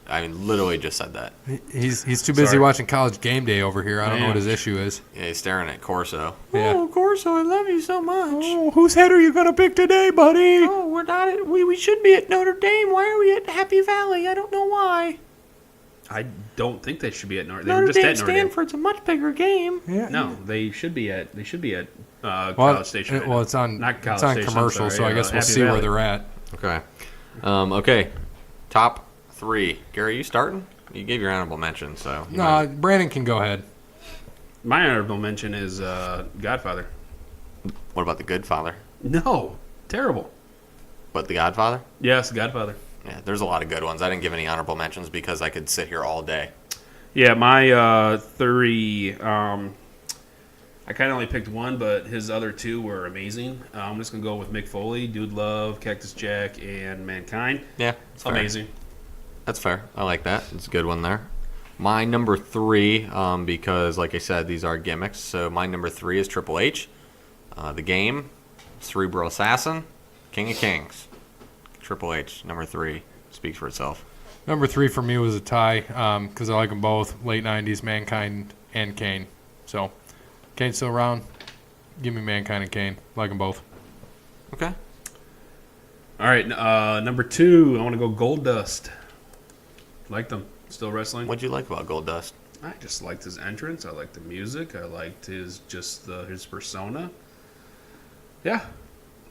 literally just said that. He's too busy Sorry. watching College Game Day over here. I don't know Man. what his issue is. Yeah, he's staring at Corso. Yeah. Oh, Corso, I love you so much. Oh, whose head are you gonna pick today, buddy? Oh, we're not at, we should be at Notre Dame. Why are we at Happy Valley? I don't know why. I don't think they should be at Notre Dame. They Notre were just Dame at Notre Dame. Stanford's a much bigger game. Yeah. No, they should be at Well, College Station. right well, now. it's on Not College it's on Station, commercial, sorry, so I guess we'll Happy see where Valley. they're at. Okay. Okay. Top 3. Gary, you starting? You gave your honorable mention, so. No, Brandon can go ahead. My honorable mention is Godfather. What about The Good Father? No, terrible. What, The Godfather? Yes, Godfather. Yeah, there's a lot of good ones. I didn't give any honorable mentions because I could sit here all day. Yeah, my 3. I kind of only picked one, but his other 2 were amazing. I'm just gonna go with Mick Foley, Dude Love, Cactus Jack, and Mankind. Yeah, it's fair. Amazing. That's fair. I like that. It's a good one there. My number 3, because like I said, these are gimmicks. So my number 3 is Triple H, The Game, Cerebral Assassin, King of Kings. Triple H, number 3, speaks for itself. Number 3 for me was a tie because I like them both. Late 90s, Mankind and Kane. So, Kane's still around. Give me Mankind and Kane. Like them both. Okay. All right, number 2. I want to go Gold Dust. Like them. Still wrestling. What'd you like about Gold Dust? I just liked his entrance. I liked the music. I liked his persona. Yeah,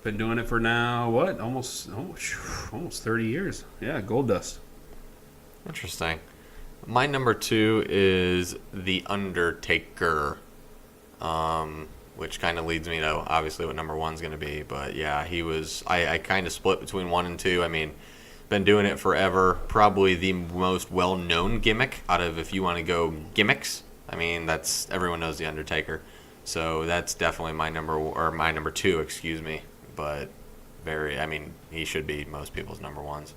been doing it for now almost 30 years. Yeah, Gold Dust. Interesting. My number 2 is The Undertaker, which kind of leads me to obviously what number 1's going to be. But yeah, he was. I kind of split between 1 and 2. I mean, been doing it forever. Probably the most well-known gimmick out of, if you want to go gimmicks. I mean, that's everyone knows The Undertaker. So that's definitely my number 2, excuse me. But he should be most people's number 1s.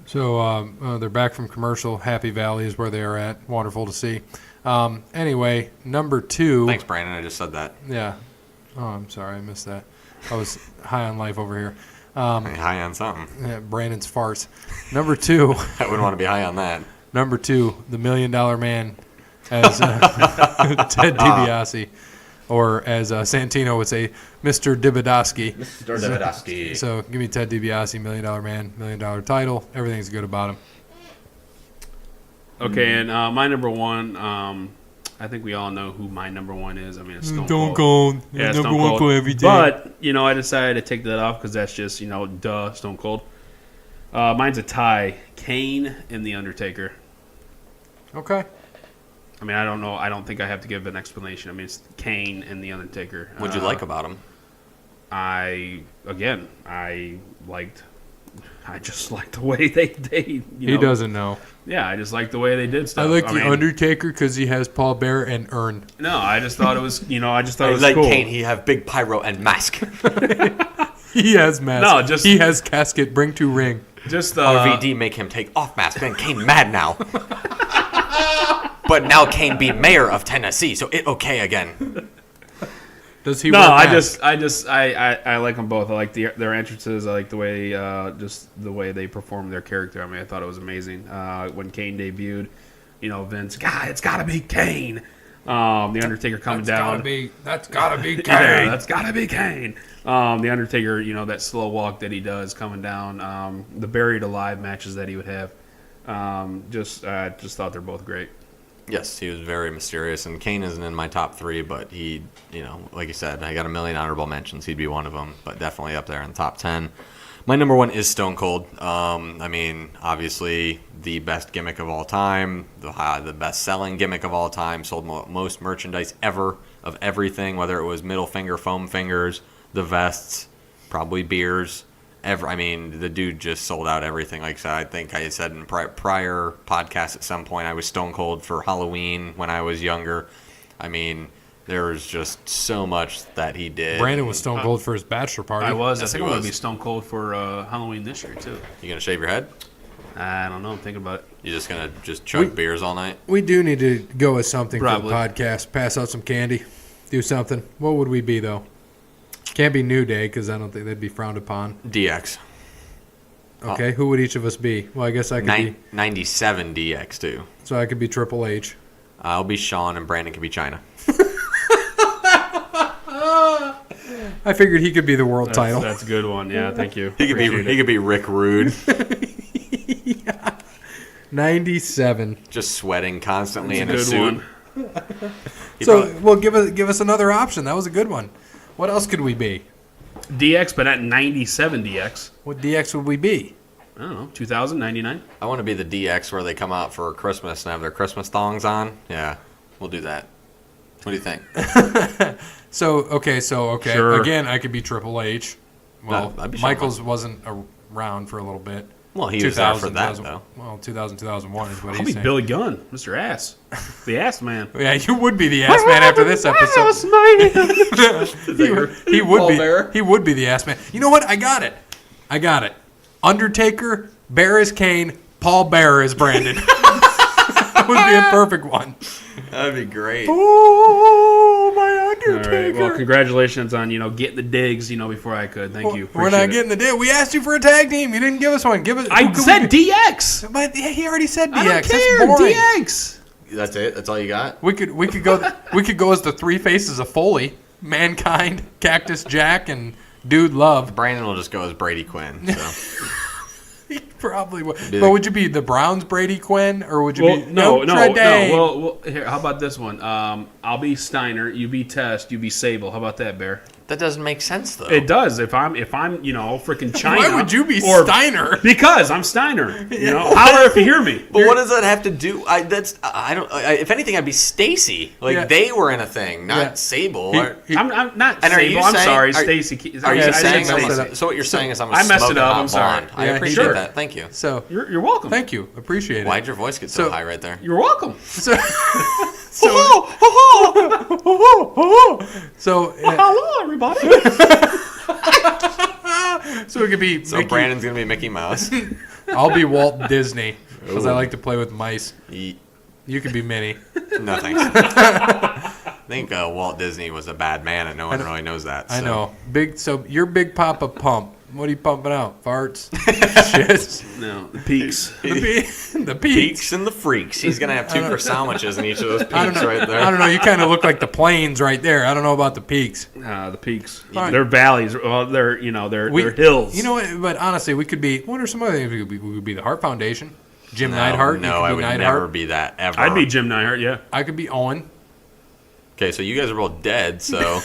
So they're back from commercial. Happy Valley is where they are at. Wonderful to see. Anyway, number 2. Thanks, Brandon. I just said that. Yeah. Oh, I'm sorry. I missed that. I was high on life over here. High on something. Yeah, Brandon's farce. Number 2. I wouldn't want to be high on that. Number 2, the $1 Million Man as Ted DiBiase. Or as Santino would say, Mr. Dibidowski. Mr. Davidowski. So give me Ted DiBiase, $1 Million Man, $1 Million title. Everything's good about him. Okay, and my number 1. I think we all know who my number 1 is. I mean, it's Stone Stone Cold. Cold. Yeah, number Stone 1 Cold. for every day. But I decided to take that off because that's just Stone Cold. Mine's a tie. Kane and The Undertaker. Okay. I mean, I don't know. I don't think I have to give an explanation. I mean, it's Kane and The Undertaker. What'd you like about him? I just liked the way they He doesn't know. Yeah, I just like the way they did stuff. I like The mean, Undertaker because he has Paul Bear and Urn. No, I just thought it was, it was like cool. Kane, he have big pyro and mask. He has mask. No, he has casket. Bring to ring. Just RVD make him take off mask. Then Kane mad now. But now Kane be mayor of Tennessee, so it okay again. Does he? No, wear I mask? I like them both. I like their entrances. I like the way just the way they perform their character. I mean, I thought it was amazing. When Kane debuted, Vince, God, it's got to be Kane. The Undertaker coming down. That's gotta be Kane. Yeah, that's got to be Kane. The Undertaker, that slow walk that he does coming down. The buried alive matches that he would have. Just thought they're both great. Yes, he was very mysterious, and Kane isn't in my top 3, but he, like you said, I got a million honorable mentions. He'd be one of them, but definitely up there in the top 10. My number one is Stone Cold. I mean, obviously the best gimmick of all time, the best-selling gimmick of all time, sold most merchandise ever of everything, whether it was middle finger, foam fingers, the vests, probably beers. I mean, the dude just sold out everything. Like I said, I think I said in prior podcasts at some point, I was Stone Cold for Halloween when I was younger. I mean, there was just so much that he did. Brandon was Stone Cold for his bachelor party. I was. Yes, I think he I'm going was. to be Stone Cold for Halloween this year, too. You gonna shave your head? I don't know. I'm thinking about it. You just gonna chug beers all night? We do need to go with something Probably. for the podcast. Pass out some candy. Do something. What would we be, though? Can't be New Day, because I don't think they'd be frowned upon. DX. Okay, who would each of us be? Well, I guess I could be. 97 DX too. So I could be Triple H. I'll be Sean and Brandon could be China. I figured he could be the world title. That's a good one. Yeah, thank you. He could be Rick Rude, 97. just sweating constantly That's in a a good suit. one. So, well, give us another option. That was a good one. What else could we be? DX, but not 97 DX. What DX would we be? I don't know, 2000, 99? I want to be the DX where they come out for Christmas and have their Christmas thongs on. Yeah, we'll do that. What do you think? Okay. Sure. Again, I could be Triple H. Well, I'd be Shawn Michaels wasn't around for a little bit. Well, he was out for 2000, that, though. Well, 2000, 2001 is what I'll he's be saying. Billy Gunn, Mr. Ass. The Ass Man. Yeah, you would be the ass man after this episode. He would Paul be. Bearer? He would be the ass man. You know what? I got it. Undertaker, Bear is Kane, Paul Bearer is Brandon. That would be a perfect one. That'd be great. Oh, my All Undertaker. right. Well, congratulations on, getting the digs, before I could. Thank you. We're not getting the deal. We asked you for a tag team. You didn't give us one. Give us. I said DX. But he already said DX. I don't That's care. boring. DX. That's it? That's all you got? We could go as the three faces of Foley: Mankind, Cactus Jack, and Dude Love. Brandon will just go as Brady Quinn. So. He probably would. But would you be the Browns Brady Quinn, or would you be No. Notre Dame? Well, here, how about this one? I'll be Steiner. You be Test. You be Sable. How about that, Bear? That doesn't make sense, though. It does. If I'm, freaking China. Why would you be or- Steiner? Because I'm Steiner. Holler if you hear me. But what does that have to do? If anything, I'd be Stacy. Yeah. They were in a thing, not Yeah. Sable. I'm not And are Sable. you I'm saying- sorry, are- Stacy. Are you Yeah, saying Stacy I'm messed it up. so what you're saying is I'm a I messed it smoking up, hot I'm sorry. blonde. Yeah, I he appreciate did. that. Thank you. So You're welcome. thank you, appreciate it. Why'd your voice get so So- high right there? You're welcome. So, so, Hello, everybody. so it could be. So Mickey. Brandon's gonna be Mickey Mouse. I'll be Walt Disney because I Ooh. like to play with mice. Yeet. You could be Minnie. No thanks. I think Walt Disney was a bad man, and no one really knows that. I so. know. Big. So you're Big Papa Pump. What are you pumping out? Farts. Shit. No, the peaks. The peaks. Peaks and the freaks. He's gonna have 2 sandwiches in each of those peaks I don't know. right there. I don't know. You kind of look like the plains right there. I don't know about the peaks. The peaks. Fine. They're valleys. Well, they're they're We- hills. You know what? But honestly, we could be. What are some other things we could be? We could be the Heart Foundation. Jim Neidhart. No, I would never be that ever. I'd be Jim Neidhart. Yeah. I could be Owen. Okay, so you guys are both dead. So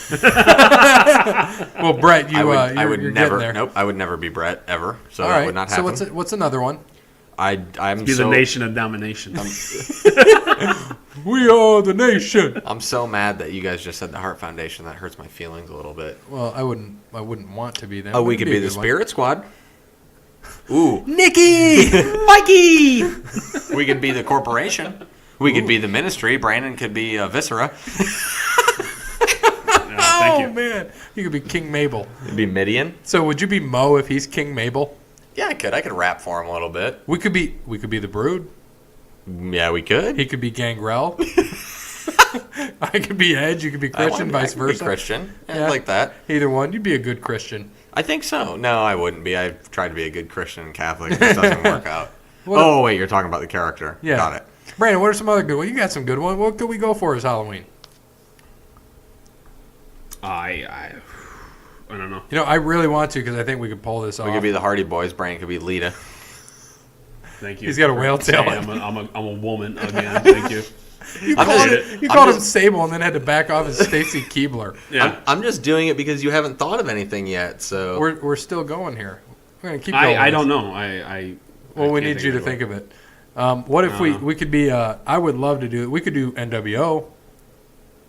Well, Brett, you. I would you're never. getting there. Nope, I would never be Brett ever. So All that right. would not So happen. what's another one? I'm Be so the nation of domination. We are the nation. I'm so mad that you guys just said the Heart Foundation. That hurts my feelings a little bit. Well, I wouldn't want to be that. Oh, we Wouldn't could a be the good one. Spirit Squad. Ooh, Nikki, Mikey. we could be the corporation. We could be the ministry. Brandon could be Viscera. Thank Oh you. man, you could be King Mabel. It'd be Midian. So would you be Mo if he's King Mabel? Yeah, I could. I could rap for him a little bit. We could be the Brood. Yeah, we could. He could be Gangrel. I could be Edge. You could be Christian, I vice could be versa. Christian. Yeah, Yeah. like that. Either one, you'd be a good Christian. I think so. No, I wouldn't be. I've tried to be a good Christian and Catholic. It doesn't work out. What Oh, wait, you're talking about the character. Yeah. Got it. Brandon, what are some other good ones? You got some good ones. What could we go for as Halloween? I don't know. You know, I really want to because I think we could pull this off. We could be the Hardy Boys. Brandon could be Lita. Thank you. He's got a whale tail. Hey, I'm a woman again. Thank you. You I'm called, just- you I'm called him just- Sable and then had to back off as Stacy Keebler. Yeah. I'm just doing it because you haven't thought of anything yet. So We're still going here. We're gonna keep going. I don't know. I Well, we can't need you to of think of it. What if we could be? I would love to do it. We could do NWO.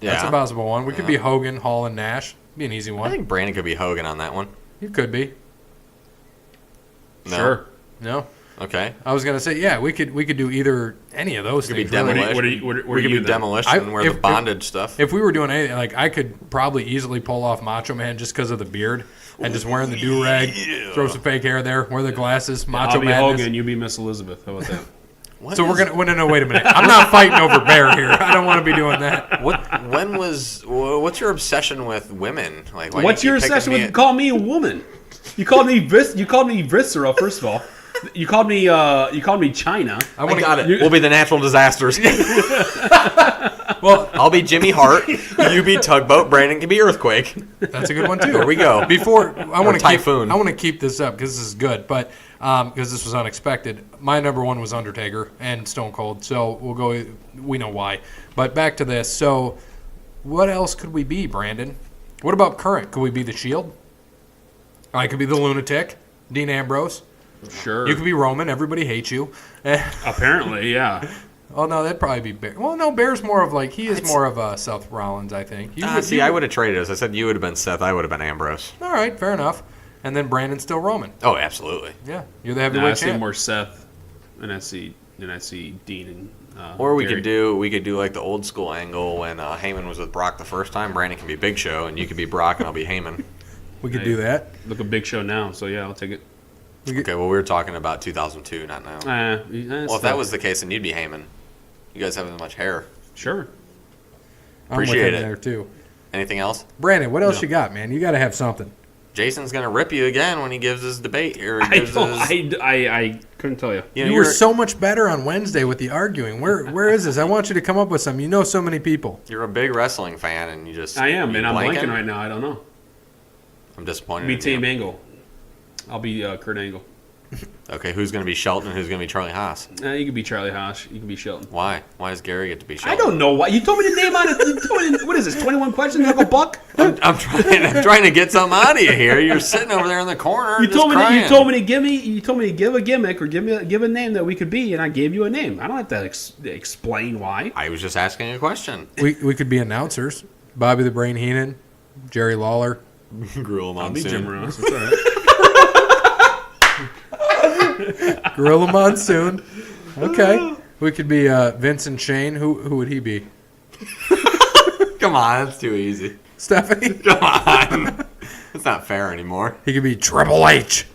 Yeah. That's a possible one. We could be Hogan, Hall, and Nash. Be an easy I one. think Brandon could be Hogan on that one. You could be. No? Sure. No. Okay. I was gonna say, yeah, we could do either any of those Could be things. really. Demolition. What are we could you be then? Demolition, wear the bondage stuff. If we were doing anything, like I could probably easily pull off Macho Man just because of the beard and just wearing the do rag, throw some fake hair there, wear the glasses, Macho I'll be Man. Hogan. You be Miss Elizabeth. How about that? So we're gonna. No, wait a minute. I'm not fighting over Bear here. I don't want to be doing that. What's your obsession with women? Like, why What's you your keep picking obsession with me- call me a woman? You called me Viscera, first of all. You called me China. I got it. We'll be the natural disasters. Well, I'll be Jimmy Hart. You be Tugboat. Brandon can be Earthquake. That's a good one too. There we go. Before I want to Typhoon. I want to keep this up because this is good, but because this was unexpected. My number one was Undertaker and Stone Cold, so we'll go. We know why, but back to this. So, what else could we be, Brandon? What about current? Could we be the Shield? I could be the Lunatic, Dean Ambrose. Sure. You could be Roman. Everybody hates you. Apparently, yeah. Oh no, that'd probably be Bear. Well, no, Bear's more of like he is more of Seth Rollins, I think. I would have traded us. I said you would have been Seth. I would have been Ambrose. All right, fair enough. And then Brandon's still Roman. Oh, absolutely. Yeah, you're the No, I heavyweight see champ. more Seth, and I see Dean and. Or we Gary. could do like the old school angle when Heyman was with Brock the first time. Brandon can be Big Show, and you could be Brock, and I'll be Heyman. We could do that. Look a Big Show now, so yeah, I'll take it. Okay, well we were talking about 2002, not now. Well, if that was the case, then you'd be Heyman. You guys have as much hair. sure. I'm with Appreciate him it. there too. Anything else? Brandon, what else No. you got, man? You got to have something. Jason's gonna rip you again when he gives his debate here. I couldn't tell you. You were so much better on Wednesday with the arguing. Where is this? I want you to come up with some. You know so many people. You're a big wrestling fan, and you just I am, you and I'm blanking? blanking right now. I don't know. I'm disappointed. Be in Team you. Angle. I'll be Kurt Angle. Okay, who's gonna be Shelton? And who's gonna be Charlie Haas? You can be Charlie Haas. You can be Shelton. Why? Why does Gary get to be Shelton? I don't know why. You told me the name on it. You told me, what is this? 21 questions, Uncle Buck? I'm trying to get something out of you here. You're sitting over there in the corner. You just told me crying. to give a gimmick or give a name that we could be, and I gave you a name. I don't have to explain why. I was just asking a question. We could be announcers. Bobby the Brain Heenan, Jerry Lawler. Gruel I'll be Jim Monsoon. Ross. It's all right. Gorilla Monsoon. Okay. We could be Vince and Shane. Who would he be? Come on, that's too easy. Stephanie? Come on. It's not fair anymore. He could be Triple H.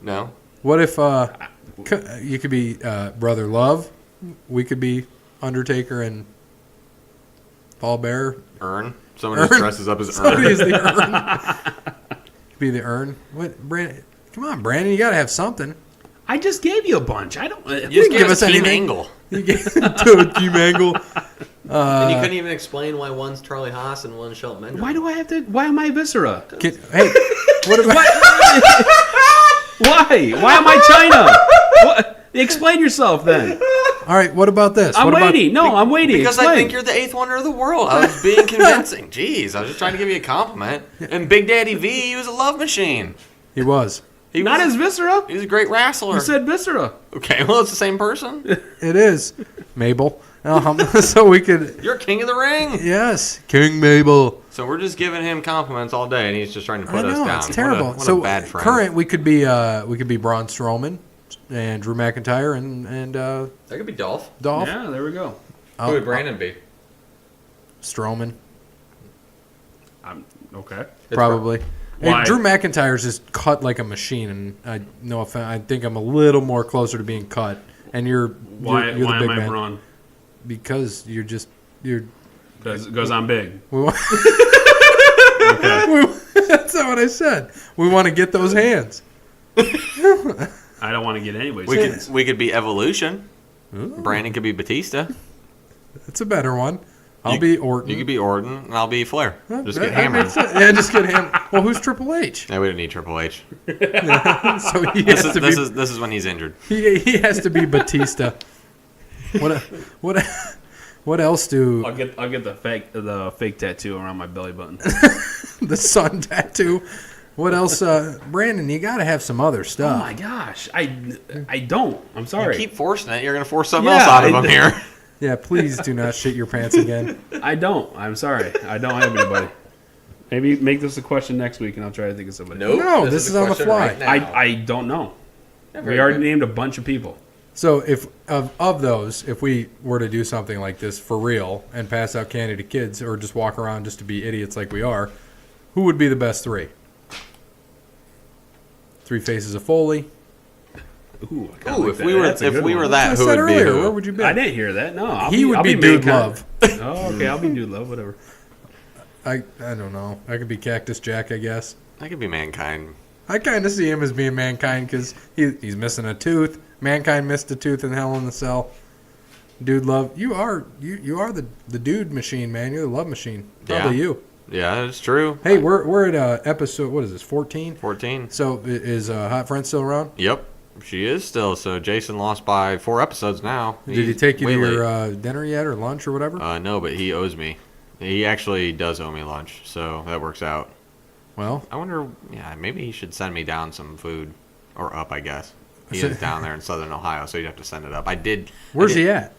No. What if you could be Brother Love? We could be Undertaker and Paul Bearer. Urn. Someone who dresses up as Somebody Urn. is the Urn. Be the Urn. What, Brandon? Come on, Brandon. You got to have something. I just gave you a bunch. I don't. You just give gave us us Team anything. Angle. You get to a Team Angle. And you couldn't even explain why one's Charlie Haas and one's Shelton Benjamin. Why do I have to? Why am I Viscera? Hey, what about? Why? Why am I China? What? Explain yourself then. All right. What about this? I'm what about, waiting. No, I'm waiting. Because Explain. I think you're the eighth wonder of the world. I was being convincing. Jeez, I was just trying to give you a compliment. And Big Daddy V, he was a love machine. He was. He Not was, as Viscera. He was a great wrestler. You said Viscera. Okay, well, it's the same person. It is. Mabel. So we could. You're king of the ring. Yes, King Mabel. So we're just giving him compliments all day, and he's just trying to put I us know down. it's terrible. What a So bad friend. current, we could be Braun Strowman and Drew McIntyre and That could be Dolph. Dolph Yeah, there we go. Who would Brandon be? Strowman. Okay. Probably. Hey, Why? Drew McIntyre's just cut like a machine, and no offense, I think I'm a little more closer to being cut. And you're Why? the Why big am I man Braun? because you're. Because I'm big. We want, Okay. that's not what I said. We want to get those hands. I don't want to get anybody's. We could be Evolution. Brandon could be Batista. That's a better one. I'll be Orton. You could be Orton, and I'll be Flair. Just get That hammered. makes sense. Yeah, just get hammered. Well, who's Triple H? No, we don't need Triple H. So he This has is to this be. is this is when he's injured. He has to be Batista. What else do I'll get the fake tattoo around my belly button. the sun tattoo? What else, Brandon? You got to have some other Oh stuff. my gosh, I don't. I'm sorry. You keep forcing it. You're going to force something else out of him here. Yeah, please do not shit your pants again. I don't. I'm sorry. I don't have anybody. Maybe make this a question next week, and I'll try to think of somebody. Nope. No, this is a on the question fly. right now. I don't know. very We already good. named a bunch of people. So if of those, if we were to do something like this for real and pass out candy to kids or just walk around just to be idiots like we are, who would be the best three? Three Faces of Foley. Ooh, I kinda Ooh, like if that. we were That's a good one. that, I who said would be earlier, who? where would you be? I didn't hear that. No, He would be Dude Mankind. Love. Oh, okay. I'll be Dude Love. Whatever. I don't know. I could be Cactus Jack, I guess. That could be Mankind. I kind of see him as being Mankind because he's missing a tooth. Mankind missed a tooth in Hell in the Cell. Dude Love, you are the dude machine, man. You're the love machine. Probably Yeah. you. Yeah, that's true. Hey, we're at episode, what is this, 14? 14. So is Hot Friend still around? Yep, she is still. So Jason lost by 4 episodes now. Did he He's take you way to late. your dinner yet or lunch or whatever? No, but he owes me. He actually does owe me lunch, so that works out. Well, I wonder, yeah, maybe he should send me down some food. Or up, I guess. He So- is down there in southern Ohio, so you'd have to send it up. where's he at?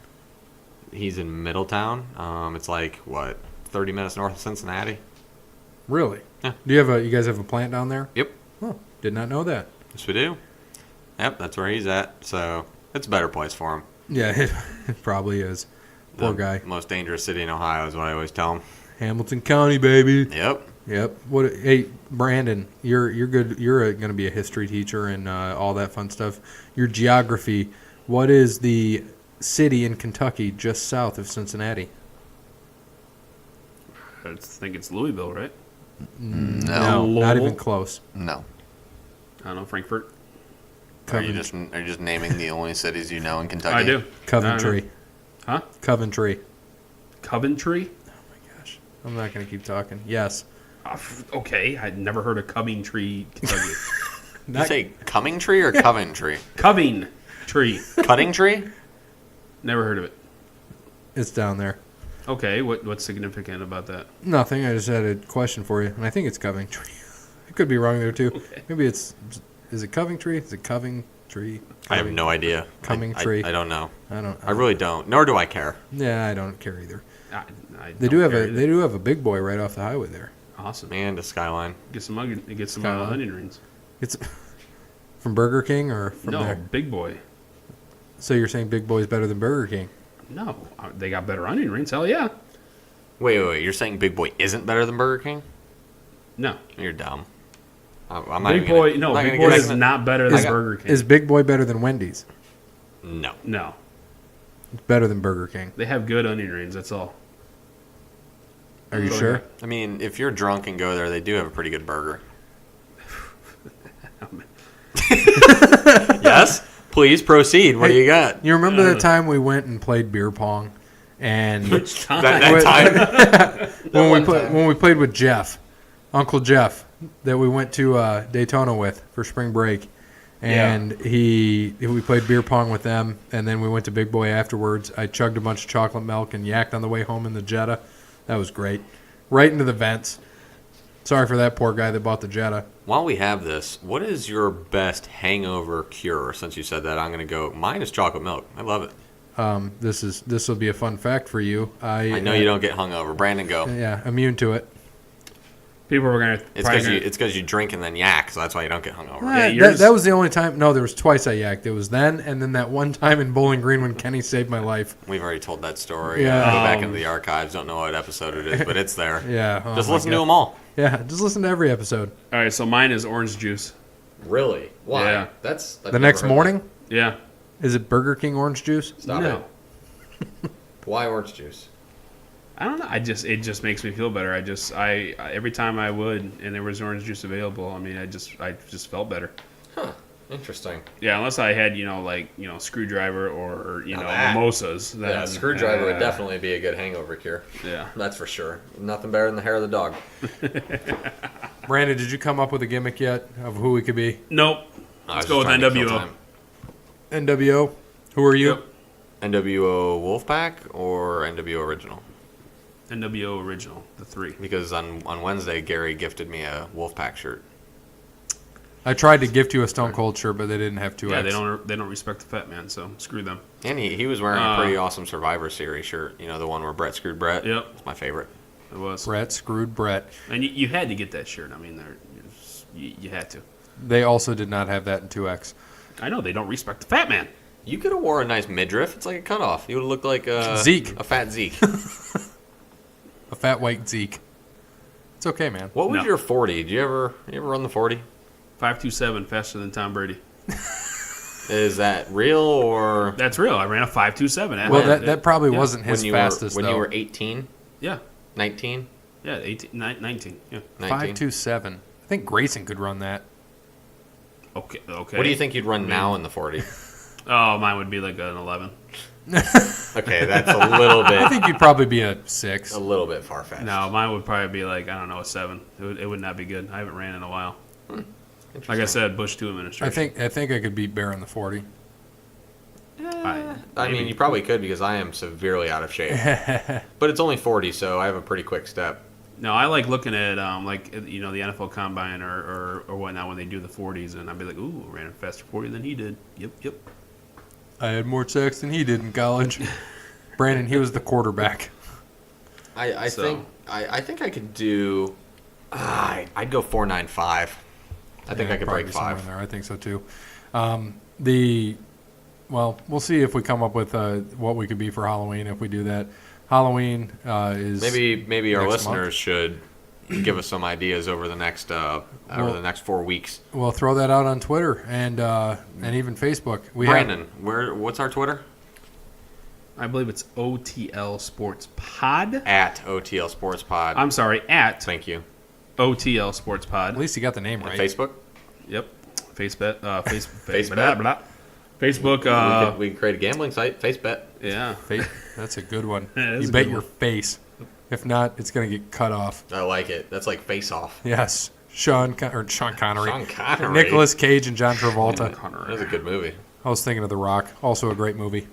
He's in Middletown. It's like, what, 30 minutes north of Cincinnati? Really? Yeah. Do you guys have a plant down there? Yep. Oh, did not know that. Yes, we do. Yep, that's where he's at. So it's a better place for him. Yeah, it probably is. Poor The guy. most dangerous city in Ohio is what I always tell him. Hamilton County, baby. Yep. Yep. What? Hey, Brandon, you're good. You're going to be a history teacher and all that fun stuff. Your geography. What is the city in Kentucky just south of Cincinnati? I think it's Louisville, right? No, not Lowell? even close. No. I don't know. Frankfurt. Are you just naming the only cities you know in Kentucky? I do. Coventry. Huh? Coventry. Coventry. Gosh, I'm not going to keep talking. Yes. Okay, I'd never heard of Coventry, Kentucky. Did you say Cumming Tree or Coventry? Coventry. Cutting Tree? Never heard of it. It's down there. Okay, what's significant about that? Nothing. I just had a question for you, and I think it's Coventry. I could be wrong there too. Okay. Maybe it's. Is it Coventry? Is it Coventry? I have no idea. Cumming I- Tree. I don't know. I don't. I really don't. Nor do I care. Yeah, I don't care either. I They don't do have care a. either. They do have a big boy right off the highway there. Awesome. And a Skyline. Get some Skyline. onion rings. It's from Burger King or from No, there. Big Boy. So you're saying Big Boy's better than Burger King? No, they got better onion rings. Hell yeah. Wait. You're saying Big Boy isn't better than Burger King? No, You're dumb. I'm not Big even Boy. gonna, No, I'm not Big gonna Boy get is into- not better than I got- Burger King. Is Big Boy better than Wendy's? No. No, It's better than Burger King. they have good onion rings. That's all. Are you Oh, sure? I mean, if you're drunk and go there, they do have a pretty good burger. Yes? Please proceed. What do you got? You remember the time we went and played beer pong, and Which time? That time? when we played with Jeff, Uncle Jeff, that we went to Daytona with for spring break, and we played beer pong with them, and then we went to Big Boy afterwards. I chugged a bunch of chocolate milk and yacked on the way home in the Jetta. That was great. Right into the vents. Sorry for that poor guy that bought the Jetta. While we have this, what is your best hangover cure? Since you said that, I'm going to go. Mine is chocolate milk. I love it. This will be a fun fact for you. I know you don't get hungover. Brandon, go. Yeah, immune to it. People were gonna. It's because you drink and then yak, so that's why you don't get hungover. yours- That was the only time. No, there was twice I yacked. It was then, and then that one time in Bowling Green when Kenny saved my life. We've already told that story. Yeah. Go back into the archives. Don't know what episode it is, but it's there. Yeah. oh Just my listen to God. them all. Yeah, just listen to every episode. All right, so mine is orange juice. Really? Why? Yeah. That's The next morning, Yeah. is it Burger King orange juice? Stop no. it. Why orange juice? I don't know. It just makes me feel better. I every time I would and there was orange juice available. I mean, I just felt better. Huh. Interesting. Yeah, unless I had screwdriver or Now that- mimosas. Then, Yeah, screwdriver would definitely be a good hangover cure. Yeah. That's for sure. Nothing better than the hair of the dog. Brandon, did you come up with a gimmick yet of who we could be? Nope. Let's go with NWO. NWO. Who are you? Yep. NWO Wolfpack or NWO Original? NWO original, the 3. Because on Wednesday, Gary gifted me a Wolfpack shirt. I tried to gift you a Stone Cold shirt, but they didn't have 2X. Yeah, they don't respect the fat man, so screw them. And he was wearing a pretty awesome Survivor Series shirt. The one where Brett screwed Brett. Yep. It's my favorite. It was. Brett screwed Brett. And you had to get that shirt. I mean, you had to. They also did not have that in 2X. I know, they don't respect the fat man. You could have wore a nice midriff. It's like a cutoff. You would have looked like Zeke. A fat Zeke. A fat white Zeke. It's okay, man. What was No. your 40? Did you ever run the 40? 5.27 faster than Tom Brady. Is that real or That's real. I ran a 5.27. Well, that probably yeah. wasn't his when you fastest, were though. you were 18, Yeah. 19, Yeah, 18, 19. Yeah. 19? 5.27. I think Grayson could run that. Okay. What do you think you'd run now in the 40? Oh, mine would be like an 11. Okay, that's a little I bit think you'd probably be a 6. far fetched. No, mine would probably be like, I don't know, a 7. It would not be good. I haven't ran in a while. Like I said, Bush 2 administration. I think I could beat Bear in the 40. I mean, you probably could because I am severely out of shape. But it's only 40, so I have a pretty quick step. No, I like looking at the NFL Combine or whatnot when they do the 40s, and I'd be like, ooh, ran a faster 40 than he did. Yep. I had more sacks than he did in college. Brandon, he was the quarterback. I think I could do. I'd go 4.95. I think I could break probably somewhere 5. in there. I think so too. We'll see if we come up with what we could be for Halloween if we do that. Halloween is Maybe our next listeners month. should give us some ideas over the next 4 weeks. We'll throw that out on Twitter and even Facebook. Brandon, what's our Twitter? I believe it's OTL Sports Pod. At OTL Sports Pod. I'm sorry, at Thank you. OTL Sports Pod. At least you got the name And right. Facebook. Yep. Facebook. FaceBet. Blah, blah. Facebook. We can create a gambling site. FaceBet. Yeah. That's a good one. That is You a bet good your one. face. If not, it's going to get cut off. I like it. That's like Face Off. Yes. Sean Connery. Sean Connery. Nicolas Cage and John Travolta. That was a good movie. I was thinking of The Rock. Also a great movie.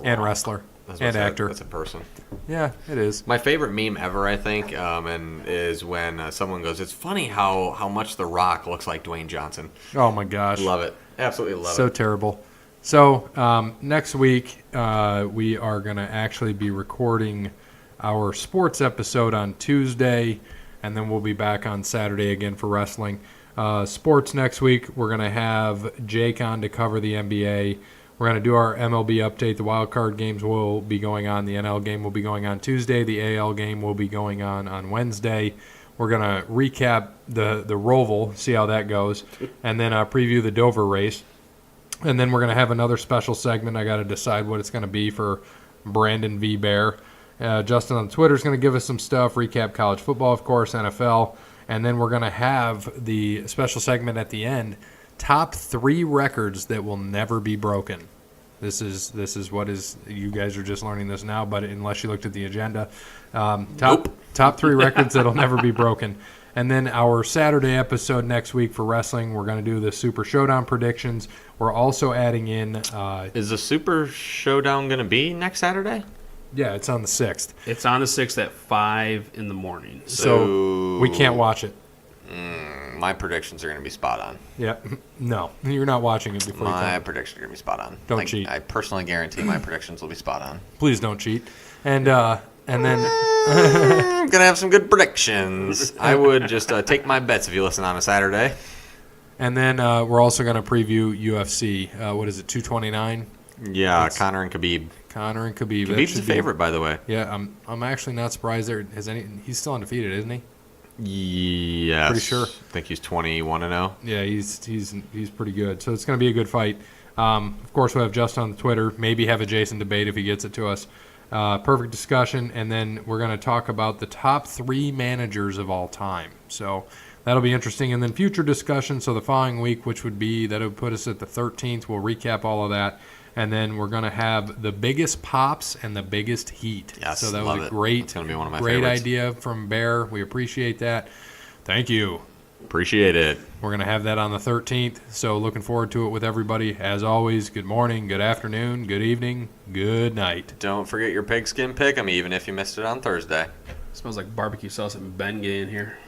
And wrestler. And actor. That's a person. Yeah, it is. My favorite meme ever, I think, and is when someone goes, "It's funny how much The Rock looks like Dwayne Johnson." Oh, my gosh. Love it. Absolutely love So it. terrible. So next week we are going to actually be recording our sports episode on Tuesday, and then we'll be back on Saturday again for wrestling. Sports next week, we're going to have Jake on to cover the NBA. We're going to do our MLB update. The wild card games will be going on. The NL game will be going on Tuesday. The AL game will be going on Wednesday. We're going to recap the Roval, see how that goes, and then preview the Dover race. And then we're going to have another special segment. I got to decide what it's going to be for Brandon v. Bear. Justin on Twitter is going to give us some stuff, recap college football, of course, NFL. And then we're going to have the special segment at the end, top 3 records that will never be broken. This is what is, you guys are just learning this now, but unless you looked at the agenda, top 3 records that'll never be broken. And then our Saturday episode next week for wrestling, we're going to do the Super Showdown predictions. We're also adding in... Is the Super Showdown going to be next Saturday? yeah, it's on the 6th. It's on the 6th at 5 in the morning. So we can't watch it. My predictions are going to be spot on. Yeah. No, you're not watching it before you My come. predictions are going to be spot on. Don't cheat. I personally guarantee my predictions will be spot on. Please don't cheat. And then... I'm going to have some good predictions. I would just take my bets if you listen on a Saturday. And then we're also going to preview UFC. What is it, 229? Yeah, Connor and Khabib. Connor and Khabib. That Khabib's should the be- favorite, by the way. Yeah, I'm actually not surprised there. He's still undefeated, isn't he? Yes. Pretty sure. I think he's 21-0. Yeah, he's pretty good. So it's going to be a good fight. Of course, we'll have Justin on the Twitter. Maybe have a Jason debate if he gets it to us. Perfect discussion. And then we're going to talk about the top 3 managers of all time. So that'll be interesting. And then future discussion. So the following week, that'll put us at the 13th. We'll recap all of that. And then we're going to have the biggest pops and the biggest heat. Yes, so that love was a it. great, That's gonna be one of my great favorites. idea from Bear. We appreciate that. Thank you. Appreciate it. We're going to have that on the 13th, so looking forward to it with everybody. As always, good morning, good afternoon, good evening, good night. Don't forget your pigskin pick 'em, even if you missed it on Thursday. Smells like barbecue sauce and Bengay in here.